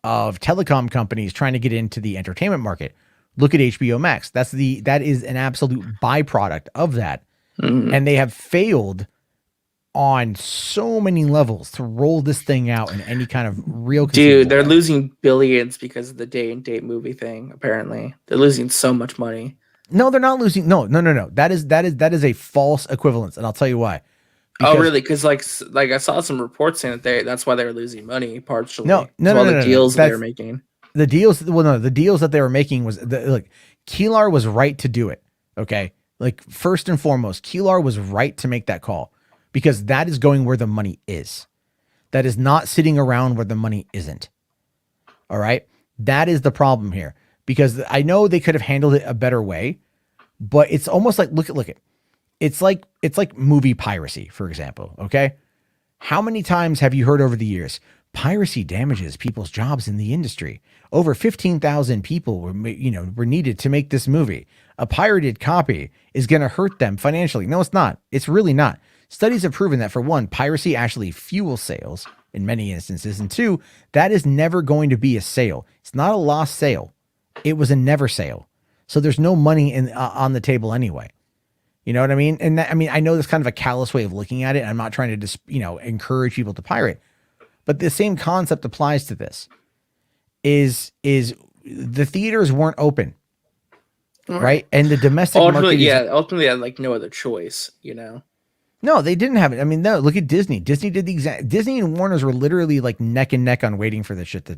[SPEAKER 1] of telecom companies trying to get into the entertainment market. Look at HBO Max. That is an absolute byproduct of that. Mm-hmm. And they have failed on so many levels to roll this thing out in any kind of real.
[SPEAKER 2] Dude, they're losing billions because of the day and date movie thing. Apparently, they're losing so much money.
[SPEAKER 1] No, they're not losing. No. That is a false equivalence, and I'll tell you why.
[SPEAKER 2] Because, oh, really? Because like I saw some reports saying that that's why they were losing money partially.
[SPEAKER 1] No.
[SPEAKER 2] The deals they were making.
[SPEAKER 1] The deals that they were making was look, Keelar was right to do it. Okay, like first and foremost, Keelar was right to make that call because that is going where the money is. That is not sitting around where the money isn't. All right, that is the problem here because I know they could have handled it a better way, but it's almost like look at. It's like movie piracy, for example. Okay, how many times have you heard over the years? Piracy damages people's jobs in the industry. Over 15,000 people were needed to make this movie. A pirated copy is going to hurt them financially. No, it's not. It's really not. Studies have proven that, for one, piracy actually fuels sales in many instances. And two, that is never going to be a sale. It's not a lost sale. It was a never sale. So there's no money on the table anyway. You know what I mean? And I know that's kind of a callous way of looking at it. I'm not trying to just, encourage people to pirate. But the same concept applies to this. Is the theaters weren't open, right? And the domestic
[SPEAKER 2] ultimately I had like no other choice,
[SPEAKER 1] No, they didn't have it. I mean, no. Look at Disney. Disney did the exact. Disney and Warner's were literally like neck and neck on waiting for this shit.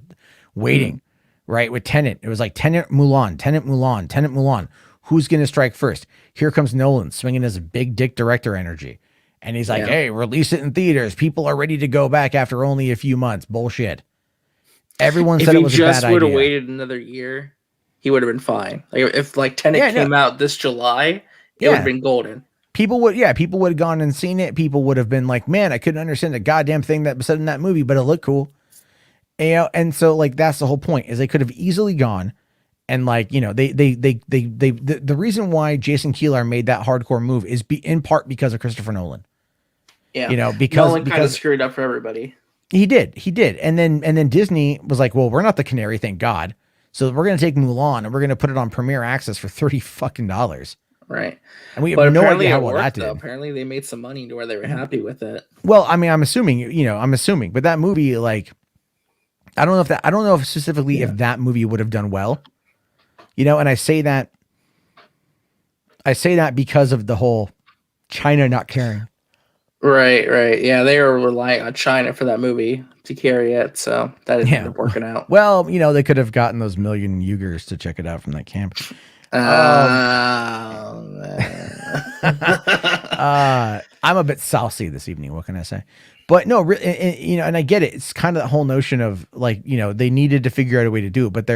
[SPEAKER 1] Right? With Tenet, it was like Tenet, Mulan. Who's gonna strike first? Here comes Nolan swinging his big dick director energy. And he's like, hey, release it in theaters. People are ready to go back after only a few months. Bullshit. Everyone said it was a bad idea. If he just would have
[SPEAKER 2] waited another year, he would have been fine. Like if Tenet came out this July, it would have been golden.
[SPEAKER 1] People would have gone and seen it. People would have been like, man, I couldn't understand the goddamn thing that was said in that movie, but it looked cool. And so like that's the whole point is they could have easily gone and the reason why Jason Keelar made that hardcore move is in part because of Christopher Nolan.
[SPEAKER 2] Yeah. Because Nolan kind of screwed up for everybody.
[SPEAKER 1] He did. And then Disney was like, well, we're not the canary, thank God. So we're going to take Mulan and we're going to put it on Premier Access for $30.
[SPEAKER 2] Right.
[SPEAKER 1] And we have no idea how well that did.
[SPEAKER 2] Apparently they made some money to where they were happy with it.
[SPEAKER 1] Well, I mean, I'm assuming, but that movie, like, I don't know if specifically if that movie would have done well, and I say that because of the whole China not caring.
[SPEAKER 2] Right. Yeah, they were relying on China for that movie to carry it, so that didn't end up working out.
[SPEAKER 1] Well, they could have gotten those million Uyghurs to check it out from that camp. I'm a bit saucy this evening. What can I say? But no, and I get it. It's kind of the whole notion of like, they needed to figure out a way to do it, but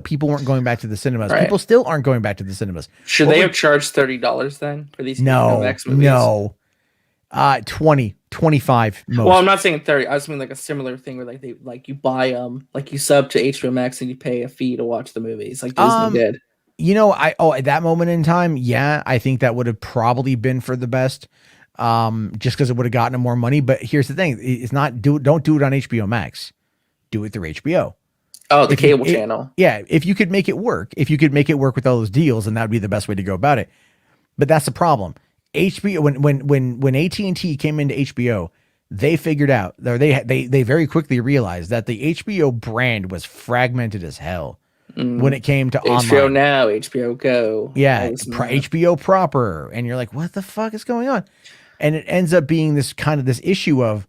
[SPEAKER 1] people weren't going back to the cinemas. Right. People still aren't going back to the cinemas.
[SPEAKER 2] Should they have charged $30 then for these movies?
[SPEAKER 1] No. 20, 25 most.
[SPEAKER 2] Well, I'm not saying 30. I just mean like a similar thing where like you buy you sub to HBO Max and you pay a fee to watch the movies like Disney did.
[SPEAKER 1] At that moment in time, I think that would have probably been for the best. Just because it would have gotten them more money. But here's the thing: it's not don't do it on HBO Max. do it through HBO.
[SPEAKER 2] Oh, the
[SPEAKER 1] If you,
[SPEAKER 2] cable channel.
[SPEAKER 1] yeah, if you could make it work, with all those deals, then that would be the best way to go about it. But that's the problem. HBO, when AT&T came into HBO, they figured out, or they very quickly realized that the HBO brand was fragmented as hell when it came to
[SPEAKER 2] HBO
[SPEAKER 1] online.
[SPEAKER 2] Now, HBO Go.
[SPEAKER 1] Yeah,
[SPEAKER 2] all this and that.
[SPEAKER 1] HBO proper, and you're like, what the fuck is going on? And it ends up being this kind of this issue of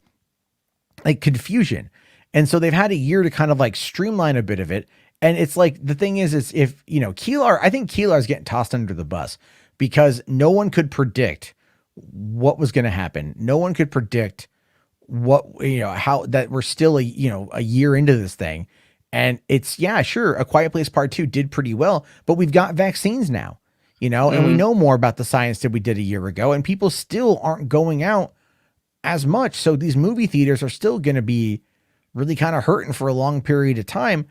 [SPEAKER 1] like confusion. And so they've had a year to kind of like streamline a bit of it. And it's like, the thing is if, you know, I think Keelar is getting tossed under the bus because no one could predict what was going to happen. No one could predict what, you know, how that we're still a year into this thing. And it's, yeah, sure. A Quiet Place Part 2 did pretty well, but we've got vaccines now, you know, and we know more about the science than we did a year ago, and people still aren't going out as much. So these movie theaters are still going to be really kind of hurting for a long period of time.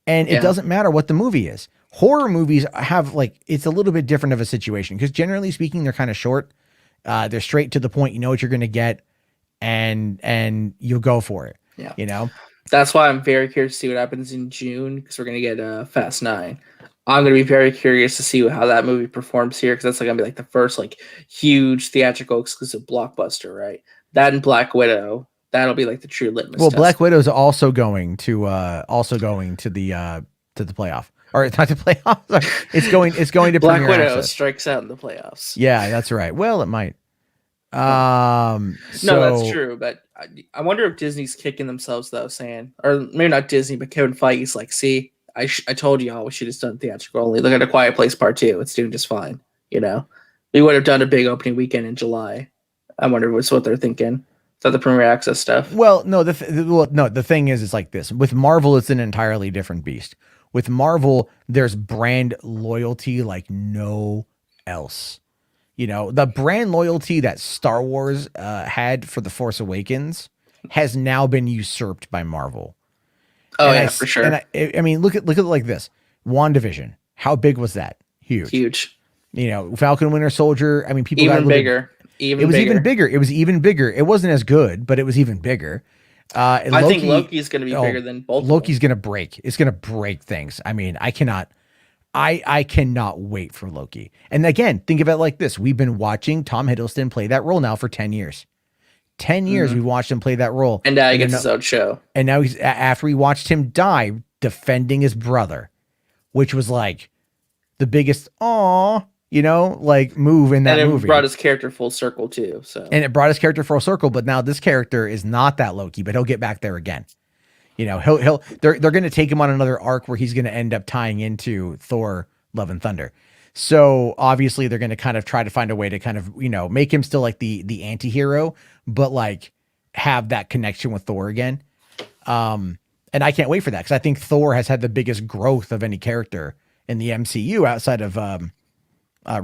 [SPEAKER 1] And it doesn't matter what the movie is. Horror movies have it's a little bit different of a situation because generally speaking, they're kind of short. They're straight to the point. You know what you're going to get, and you'll go for it.
[SPEAKER 2] Yeah.
[SPEAKER 1] You know,
[SPEAKER 2] that's why I'm very curious to see what happens in June because we're going to get Fast 9. I'm going to be very curious to see how that movie performs here because that's going to be like the first huge theatrical exclusive blockbuster, right? That and Black Widow. That'll be like the true litmus test.
[SPEAKER 1] Black Widow's also going to the playoff, or not to playoff. It's going to
[SPEAKER 2] Black Widow
[SPEAKER 1] access.
[SPEAKER 2] Strikes out in the playoffs.
[SPEAKER 1] Yeah, that's right. Well, it might.
[SPEAKER 2] No, that's true. But I wonder if Disney's kicking themselves though, saying, or maybe not Disney, but Kevin Feige's like, see, I told y'all we should have done theatrical only. Look at A Quiet Place Part 2. It's doing just fine. You know, we would have done a big opening weekend in July. I wonder what's what they're thinking. Is that the Premier Access stuff?
[SPEAKER 1] Well, no. The thing is, it's like this. With Marvel, it's an entirely different beast. With Marvel, there's brand loyalty like no else. You know, the brand loyalty that Star Wars had for The Force Awakens has now been usurped by Marvel.
[SPEAKER 2] Oh, for sure.
[SPEAKER 1] And I mean, look at it like this. WandaVision. How big was that? Huge. You know, Falcon Winter Soldier. I mean, people got
[SPEAKER 2] bigger.
[SPEAKER 1] It was even bigger. It wasn't as good, but it was even bigger.
[SPEAKER 2] I think Loki's going to be bigger than both.
[SPEAKER 1] Loki's going to break. It's going to break things. I mean, I cannot wait for Loki. And again, think of it like this. We've been watching Tom Hiddleston play that role now for 10 years. 10 years we watched him play that role.
[SPEAKER 2] And now he gets his own show.
[SPEAKER 1] And now after we watched him die defending his brother, which was like the biggest move in that movie.
[SPEAKER 2] And it brought his character full circle too.
[SPEAKER 1] And it brought his character full circle, but now this character is not that Loki, but he'll get back there again. You know, they're going to take him on another arc where he's going to end up tying into Thor: Love and Thunder. So obviously they're going to kind of try to find a way to kind of, you know, make him still like the anti-hero, but like have that connection with Thor again. And I can't wait for that because I think Thor has had the biggest growth of any character in the MCU outside of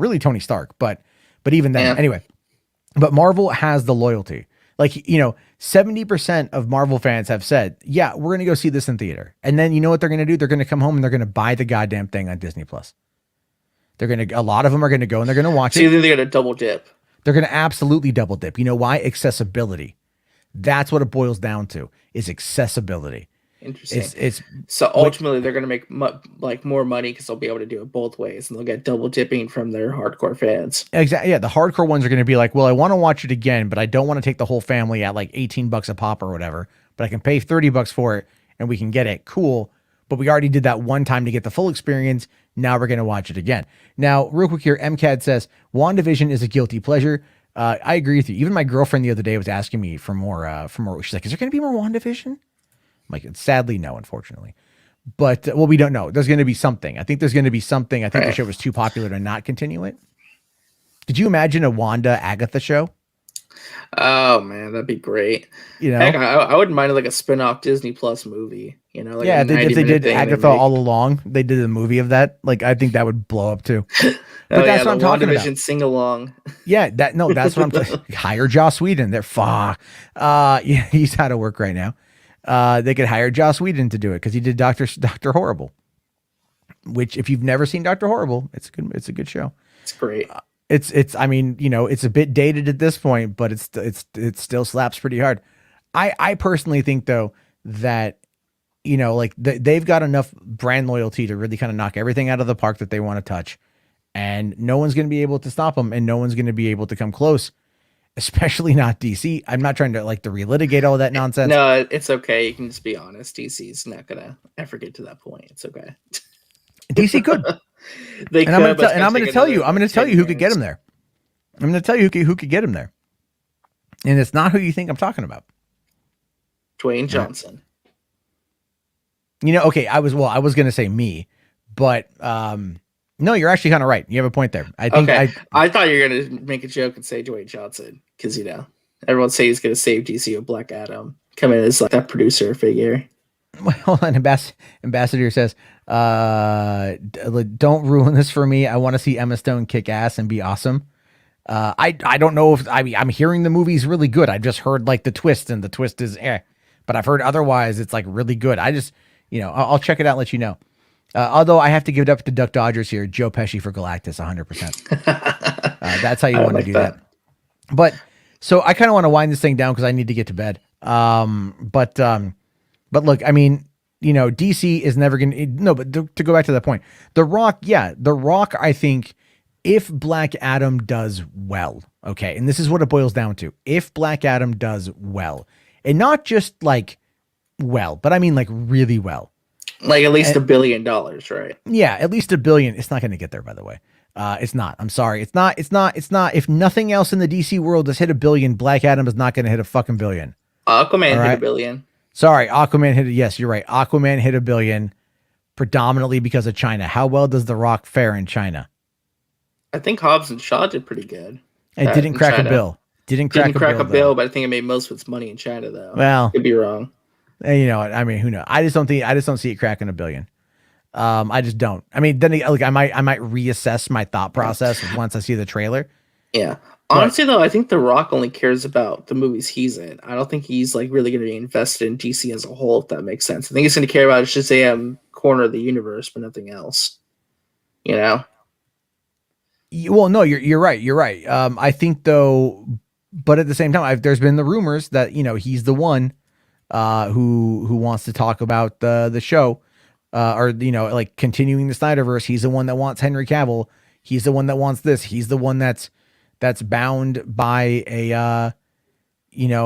[SPEAKER 1] really Tony Stark. But even then, anyway. But Marvel has the loyalty. Like, you know, 70% of Marvel fans have said, yeah, we're going to go see this in theater. And then you know what they're going to do? They're going to come home and they're going to buy the goddamn thing on Disney Plus. A lot of them are going to go and they're going to watch it.
[SPEAKER 2] So you think they're going to double dip?
[SPEAKER 1] They're going to absolutely double dip. You know why? Accessibility. That's what it boils down to, is accessibility.
[SPEAKER 2] Interesting. So ultimately they're going to make more money because they'll be able to do it both ways and they'll get double dipping from their hardcore fans.
[SPEAKER 1] Exactly. Yeah. The hardcore ones are going to be like, well, I want to watch it again, but I don't want to take the whole family at like $18 a pop or whatever, but I can pay $30 for it and we can get it. Cool. But we already did that one time to get the full experience. Now we're going to watch it again. Now, real quick here, MCAD says, WandaVision is a guilty pleasure. I agree with you. Even my girlfriend the other day was asking me for more. She's like, is there going to be more WandaVision? I'm like, sadly, no, unfortunately. But, we don't know. There's going to be something. I think there's going to be something. I think the show was too popular to not continue it. Did you imagine a Wanda Agatha show?
[SPEAKER 2] Oh man, that'd be great.
[SPEAKER 1] You know,
[SPEAKER 2] heck, I wouldn't mind like a spin-off Disney Plus movie. You know, like
[SPEAKER 1] if they did Agatha all along, they did a movie of that. Like, I think that would blow up too. But that's what I'm talking about.
[SPEAKER 2] Sing along.
[SPEAKER 1] Yeah, that's what I'm talking. Hire Joss Whedon. They're yeah, he's out of work right now. They could hire Joss Whedon to do it because he did Doctor Horrible. Which, if you've never seen Doctor Horrible, it's a good show.
[SPEAKER 2] It's great.
[SPEAKER 1] It's I mean, you know, it's a bit dated at this point, but it still slaps pretty hard. I personally think though that like they've got enough brand loyalty to really kind of knock everything out of the park that they want to touch, and no one's going to be able to stop them, and no one's going to be able to come close, especially not DC. I'm not trying to like to relitigate all that nonsense.
[SPEAKER 2] No, it's okay. You can just be honest. DC's not gonna ever get to that point. It's okay.
[SPEAKER 1] DC could.
[SPEAKER 2] They
[SPEAKER 1] and
[SPEAKER 2] could,
[SPEAKER 1] I'm going to tell you who could get him there. I'm going to tell you who could get him there. And it's not who you think I'm talking about.
[SPEAKER 2] Dwayne Johnson.
[SPEAKER 1] Okay, I was going to say me, but no, you're actually kind of right. You have a point there. I think
[SPEAKER 2] I thought you were going to make a joke and say Dwayne Johnson because everyone say he's going to save DC with Black Adam. Come in as like that producer figure.
[SPEAKER 1] Well, hold on. Ambassador says, don't ruin this for me. I want to see Emma Stone kick ass and be awesome. I don't know if I'm hearing the movie's really good. I just heard like the twist, and the twist is but I've heard otherwise it's like really good. I just, I'll check it out and let you know. Although I have to give it up to Duck Dodgers here. Joe Pesci for Galactus, 100%. That's how you want to do that. But so I kind of want to wind this thing down because I need to get to bed. But look, I mean, DC is never going to, no, but to go back to that point, The Rock, I think if Black Adam does well, okay, and this is what it boils down to, if Black Adam does well, and not just like well, but I mean like really well.
[SPEAKER 2] Like at least $1 billion, right?
[SPEAKER 1] Yeah, at least $1 billion. It's not going to get there, by the way. It's not. I'm sorry. It's not. If nothing else in the DC world has hit $1 billion, Black Adam is not going to hit a fucking $1 billion.
[SPEAKER 2] Aquaman hit $1 billion.
[SPEAKER 1] Sorry, Aquaman hit it. Yes, you're right. Aquaman hit $1 billion predominantly because of China. How well does The Rock fare in China?
[SPEAKER 2] I think Hobbs and Shaw did pretty good.
[SPEAKER 1] It didn't crack a bill. Didn't crack a bill,
[SPEAKER 2] but I think it made most of its money in China, though.
[SPEAKER 1] Well,
[SPEAKER 2] could be wrong.
[SPEAKER 1] I mean, who knows? I just don't see it cracking $1 billion. I just don't. I mean, then like I might reassess my thought process once I see the trailer.
[SPEAKER 2] Yeah. Honestly, though, I think The Rock only cares about the movies he's in. I don't think he's like really going to be invested in DC as a whole, if that makes sense. I think he's going to care about Shazam corner of the universe, but nothing else. Well,
[SPEAKER 1] no, you're right. You're right. I think though, but at the same time, there's been the rumors that he's the one who wants to talk about the show, or like continuing the Snyderverse. He's the one that wants Henry Cavill. He's the one that wants this. He's the one that's bound by a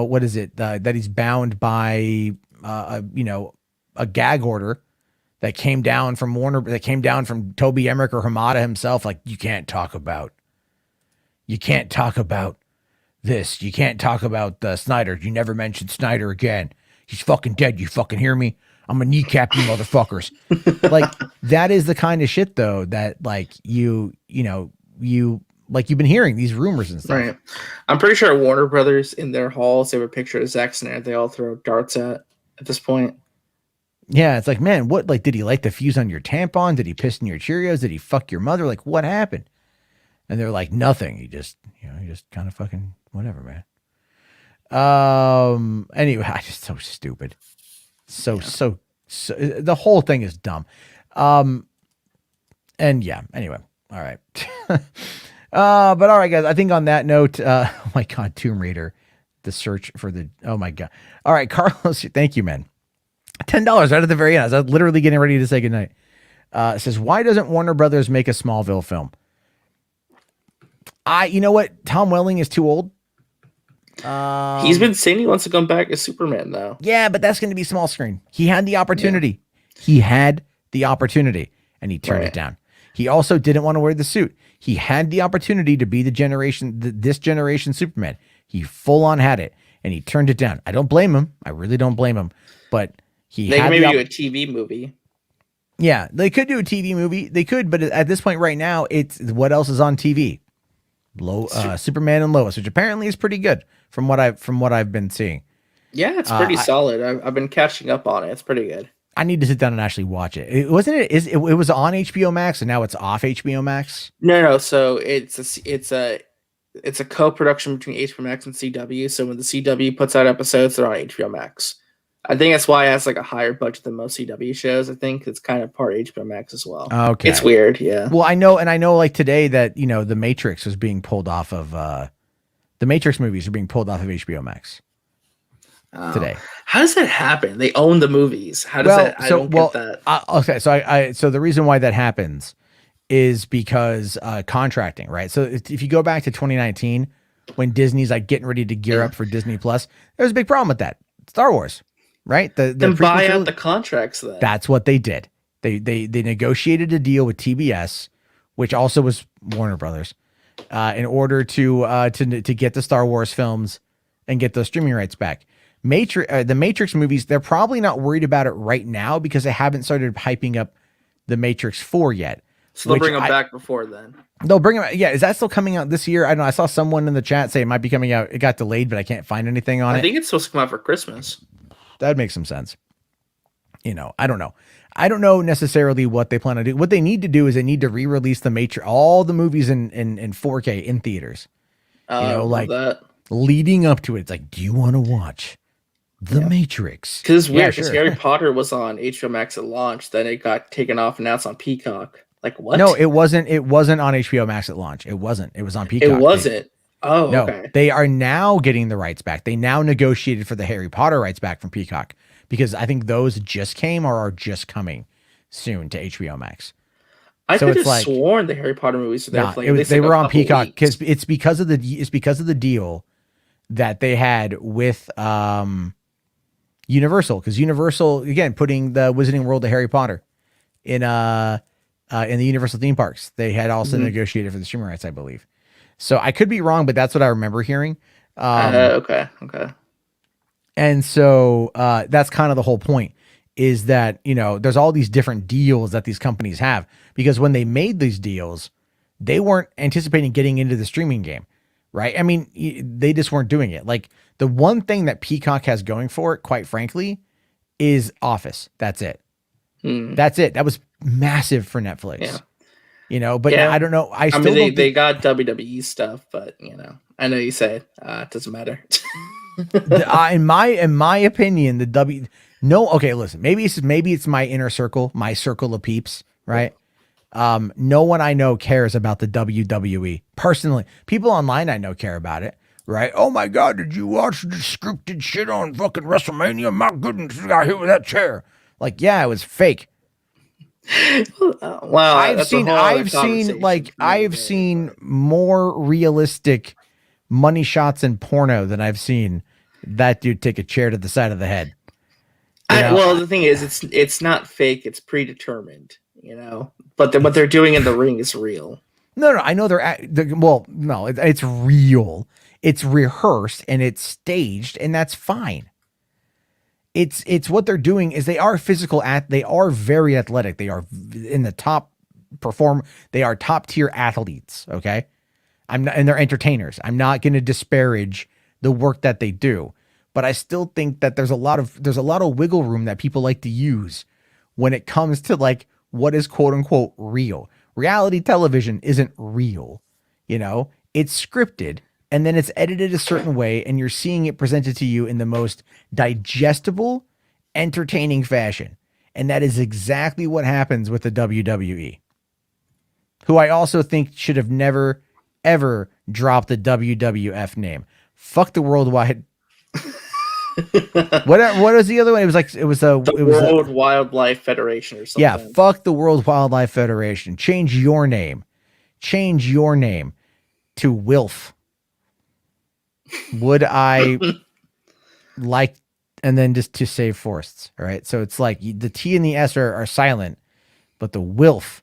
[SPEAKER 1] what is it that he's bound by a gag order that came down from Warner, that came down from Toby Emmerich or Hamada himself. Like, you can't talk about this. You can't talk about Snyder. You never mention Snyder again. He's fucking dead. You fucking hear me? I'm gonna kneecap you motherfuckers. Like, that is the kind of shit though that like you've been hearing these rumors and stuff.
[SPEAKER 2] Right. I'm pretty sure Warner Brothers in their halls, they have a picture of Zack Snyder they all throw darts at this point.
[SPEAKER 1] Yeah, it's like, man, what, like, did he light the fuse on your tampon? Did he piss in your Cheerios? Did he fuck your mother? Like, what happened? And they're like, nothing. He just kind of fucking whatever, man. Anyway, I just so stupid. So the whole thing is dumb. And yeah, anyway, all right. But all right, guys, I think on that note, oh my God, Tomb Raider, the search for the, oh my God. All right, Carlos, thank you, man. $10 right at the very end. I was literally getting ready to say goodnight. It says, why doesn't Warner Brothers make a Smallville film? You know what? Tom Welling is too old.
[SPEAKER 2] He's been saying he wants to come back as Superman, though.
[SPEAKER 1] Yeah, but that's going to be small screen. He had the opportunity. And he turned it down. He also didn't want to wear the suit. He had the opportunity to be this generation Superman. He full on had it, and he turned it down. I don't blame him. I really don't blame him. But they could maybe do a TV movie. Yeah, they could do a TV movie. They could, but at this point right now, it's what else is on TV? Superman and Lois, which apparently is pretty good from what I've been seeing. Yeah,
[SPEAKER 2] it's pretty solid. I've been catching up on it. It's pretty good.
[SPEAKER 1] I need to sit down and actually watch it. It was on HBO Max and now it's off HBO Max.
[SPEAKER 2] No. So it's a co-production between HBO Max and CW. So when the CW puts out episodes, they're on HBO Max. I think that's why it has like a higher budget than most CW shows. I think it's kind of part HBO Max as well.
[SPEAKER 1] Okay,
[SPEAKER 2] it's weird. Yeah.
[SPEAKER 1] Well, I know like today that the Matrix was being pulled off of the Matrix movies are being pulled off of HBO Max.
[SPEAKER 2] Oh,
[SPEAKER 1] today.
[SPEAKER 2] how does that happen? They own the movies. How does
[SPEAKER 1] Well,
[SPEAKER 2] that? I
[SPEAKER 1] so
[SPEAKER 2] don't get
[SPEAKER 1] well,
[SPEAKER 2] that.
[SPEAKER 1] okay. So the reason why that happens is because contracting, right? So if you go back to 2019, when Disney's like getting ready to gear
[SPEAKER 2] Yeah.
[SPEAKER 1] up for Disney Plus, there was a big problem with that. Star Wars, right? The
[SPEAKER 2] Then
[SPEAKER 1] prequel
[SPEAKER 2] buy out
[SPEAKER 1] trilogy.
[SPEAKER 2] the contracts then.
[SPEAKER 1] That's what they did. They negotiated a deal with TBS, which also was Warner Brothers, in order to get the Star Wars films and get those streaming rights back. The Matrix movies, they're probably not worried about it right now because they haven't started hyping up the Matrix 4 yet.
[SPEAKER 2] So they'll
[SPEAKER 1] Which
[SPEAKER 2] bring them back before then.
[SPEAKER 1] they'll bring them. Yeah, is that still coming out this year? I don't know. I saw someone in the chat say it might be coming out. It got delayed, but I can't find anything on
[SPEAKER 2] I
[SPEAKER 1] it.
[SPEAKER 2] think it's supposed to come out for Christmas.
[SPEAKER 1] That'd make some sense. I don't know. I don't know necessarily what they plan to do. What they need to do is they need to re-release the Matrix, all the movies in 4K in theaters. Like
[SPEAKER 2] that.
[SPEAKER 1] leading up to it. It's like, do you want to watch The Matrix?
[SPEAKER 2] Because it's weird.
[SPEAKER 1] Yeah,
[SPEAKER 2] Because
[SPEAKER 1] sure.
[SPEAKER 2] Harry Potter was on HBO Max at launch, then it got taken off, and now it's on Peacock. Like what?
[SPEAKER 1] No, it wasn't. It wasn't on HBO Max at launch. It wasn't. It was on Peacock.
[SPEAKER 2] It wasn't. Oh,
[SPEAKER 1] No,
[SPEAKER 2] okay.
[SPEAKER 1] they are now getting the rights back. They now negotiated for the Harry Potter rights back from Peacock because I think those just came or are just coming soon to HBO Max.
[SPEAKER 2] I
[SPEAKER 1] So
[SPEAKER 2] could
[SPEAKER 1] it's
[SPEAKER 2] have
[SPEAKER 1] like-
[SPEAKER 2] sworn the Harry Potter movies were there
[SPEAKER 1] Nah,
[SPEAKER 2] for like,
[SPEAKER 1] it
[SPEAKER 2] at
[SPEAKER 1] was,
[SPEAKER 2] least,
[SPEAKER 1] they
[SPEAKER 2] like, a
[SPEAKER 1] were on
[SPEAKER 2] couple
[SPEAKER 1] Peacock
[SPEAKER 2] weeks.
[SPEAKER 1] because it's because of the deal that they had with Universal, because Universal again putting the Wizarding World of Harry Potter in the Universal theme parks. They had also negotiated for the streaming rights, I believe. So I could be wrong, but that's what I remember hearing.
[SPEAKER 2] Okay.
[SPEAKER 1] And so that's kind of the whole point is that, there's all these different deals that these companies have because when they made these deals, they weren't anticipating getting into the streaming game, right? I mean, they just weren't doing it. Like the one thing that Peacock has going for it, quite frankly, is Office. That's it. That's it. That was massive for Netflix.
[SPEAKER 2] Yeah.
[SPEAKER 1] But
[SPEAKER 2] Yeah.
[SPEAKER 1] I don't know. I still
[SPEAKER 2] mean,
[SPEAKER 1] don't
[SPEAKER 2] they
[SPEAKER 1] think,
[SPEAKER 2] got WWE stuff, but I know you say it doesn't matter.
[SPEAKER 1] in my opinion, okay, listen, maybe it's my inner circle, my circle of peeps, right? No one I know cares about the WWE personally. People online I know care about it, right? Oh my God, did you watch the scripted shit on fucking WrestleMania? My goodness, you got hit with that chair. Like, yeah, it was fake.
[SPEAKER 2] Wow,
[SPEAKER 1] I've seen more realistic money shots in porno than I've seen that dude take a chair to the side of the head.
[SPEAKER 2] Well, the thing is, it's not fake; it's predetermined. But what they're doing in the ring is real.
[SPEAKER 1] No, I know no, it's real. It's rehearsed and it's staged, and that's fine. It's what they're doing is they are they are very athletic. They are in the top they are top tier athletes. Okay. And they're entertainers. I'm not going to disparage the work that they do, but I still think that there's a lot of wiggle room that people like to use when it comes to like what is quote unquote real. Reality television isn't real. It's scripted and then it's edited a certain way and you're seeing it presented to you in the most digestible, entertaining fashion. And that is exactly what happens with the WWE, who I also think should have never, ever dropped the WWF name. Fuck the worldwide. What was the other one? It was the
[SPEAKER 2] World Wildlife Federation or something.
[SPEAKER 1] Yeah, fuck the World Wildlife Federation. Change your name to Wilf. Would I like, and then just to save forests. All right. So it's like the T and the S are silent, but the Wilf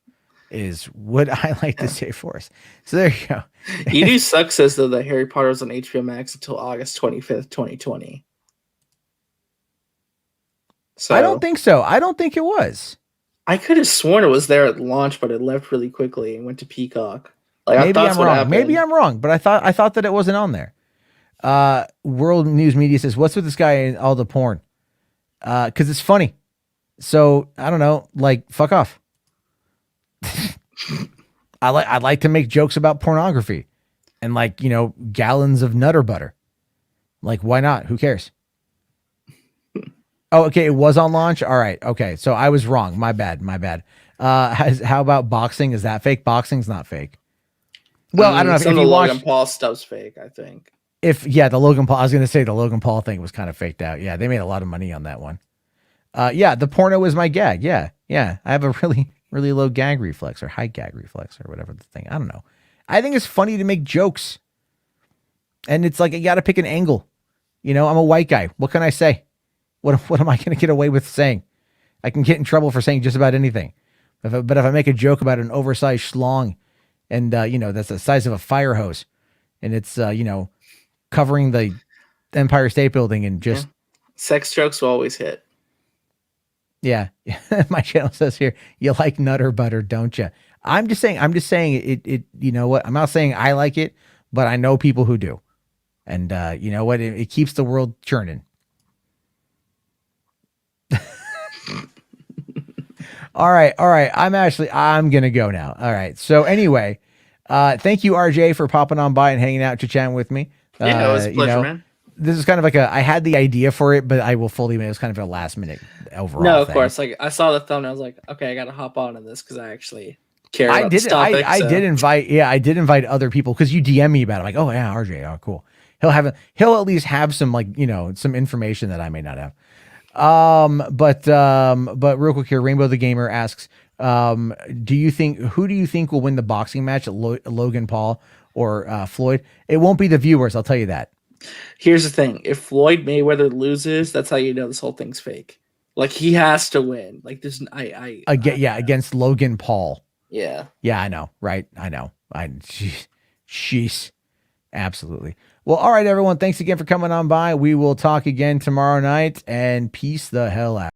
[SPEAKER 1] is would I like to save forests. So there you go.
[SPEAKER 2] Edu Suck says though that Harry Potter was on HBO Max until August 25th, 2020. So
[SPEAKER 1] I don't think so. I don't think it was.
[SPEAKER 2] I could have sworn it was there at launch, but it left really quickly and went to Peacock. Like I thought that's what happened.
[SPEAKER 1] Maybe I'm wrong, but I thought that it wasn't on there. World News Media says, "What's with this guy and all the porn?" Because it's funny. So I don't know. Like, fuck off. I like to make jokes about pornography, and gallons of Nutter butter. Like, why not? Who cares? Oh, okay. It was on launch. All right. Okay. So I was wrong. My bad. How about boxing? Is that fake? Boxing's not fake. Well, I don't know if you
[SPEAKER 2] Logan
[SPEAKER 1] watched
[SPEAKER 2] Paul stuff's fake, I think.
[SPEAKER 1] The Logan Paul, I was going to say the Logan Paul thing was kind of faked out. Yeah, they made a lot of money on that one. Yeah, the porno is my gag. Yeah, yeah. I have a really, really low gag reflex or high gag reflex or whatever the thing. I don't know. I think it's funny to make jokes. And it's like, you got to pick an angle. You know, I'm a white guy. What can I say? What am I going to get away with saying? I can get in trouble for saying just about anything. But if I make a joke about an oversized schlong and, that's the size of a fire hose and it's, covering the Empire State Building and just.
[SPEAKER 2] Yeah. Sex jokes will always hit.
[SPEAKER 1] Yeah. My channel says here, you like Nutter Butter, don't you? I'm just saying it, you know what? I'm not saying I like it, but I know people who do. And you know what? It keeps the world churning. All right. I'm going to go now. All right. So anyway, thank you, RJ, for popping on by and hanging out, chatting with me.
[SPEAKER 2] Yeah, it was a pleasure, man.
[SPEAKER 1] This is kind of like I had the idea for it, but I will fully admit it was kind of a last minute overall.
[SPEAKER 2] No, of
[SPEAKER 1] thing.
[SPEAKER 2] course. Like I saw the thumbnail, I was like, okay, I got to hop on to this because I actually care about this topic.
[SPEAKER 1] I did invite other people because you DM me about it. I'm like, oh yeah, RJ, oh cool. He'll at least have some some information that I may not have. But real quick here, Rainbow the Gamer asks, who do you think will win the boxing match, Logan Paul or Floyd? It won't be the viewers, I'll tell you that.
[SPEAKER 2] Here's the thing: if Floyd Mayweather loses, that's how you know this whole thing's fake. Like he has to win. Like this,
[SPEAKER 1] against Logan Paul.
[SPEAKER 2] Yeah,
[SPEAKER 1] I know, right? I know. Sheesh, absolutely. Well, all right, everyone. Thanks again for coming on by. We will talk again tomorrow night, and peace the hell out.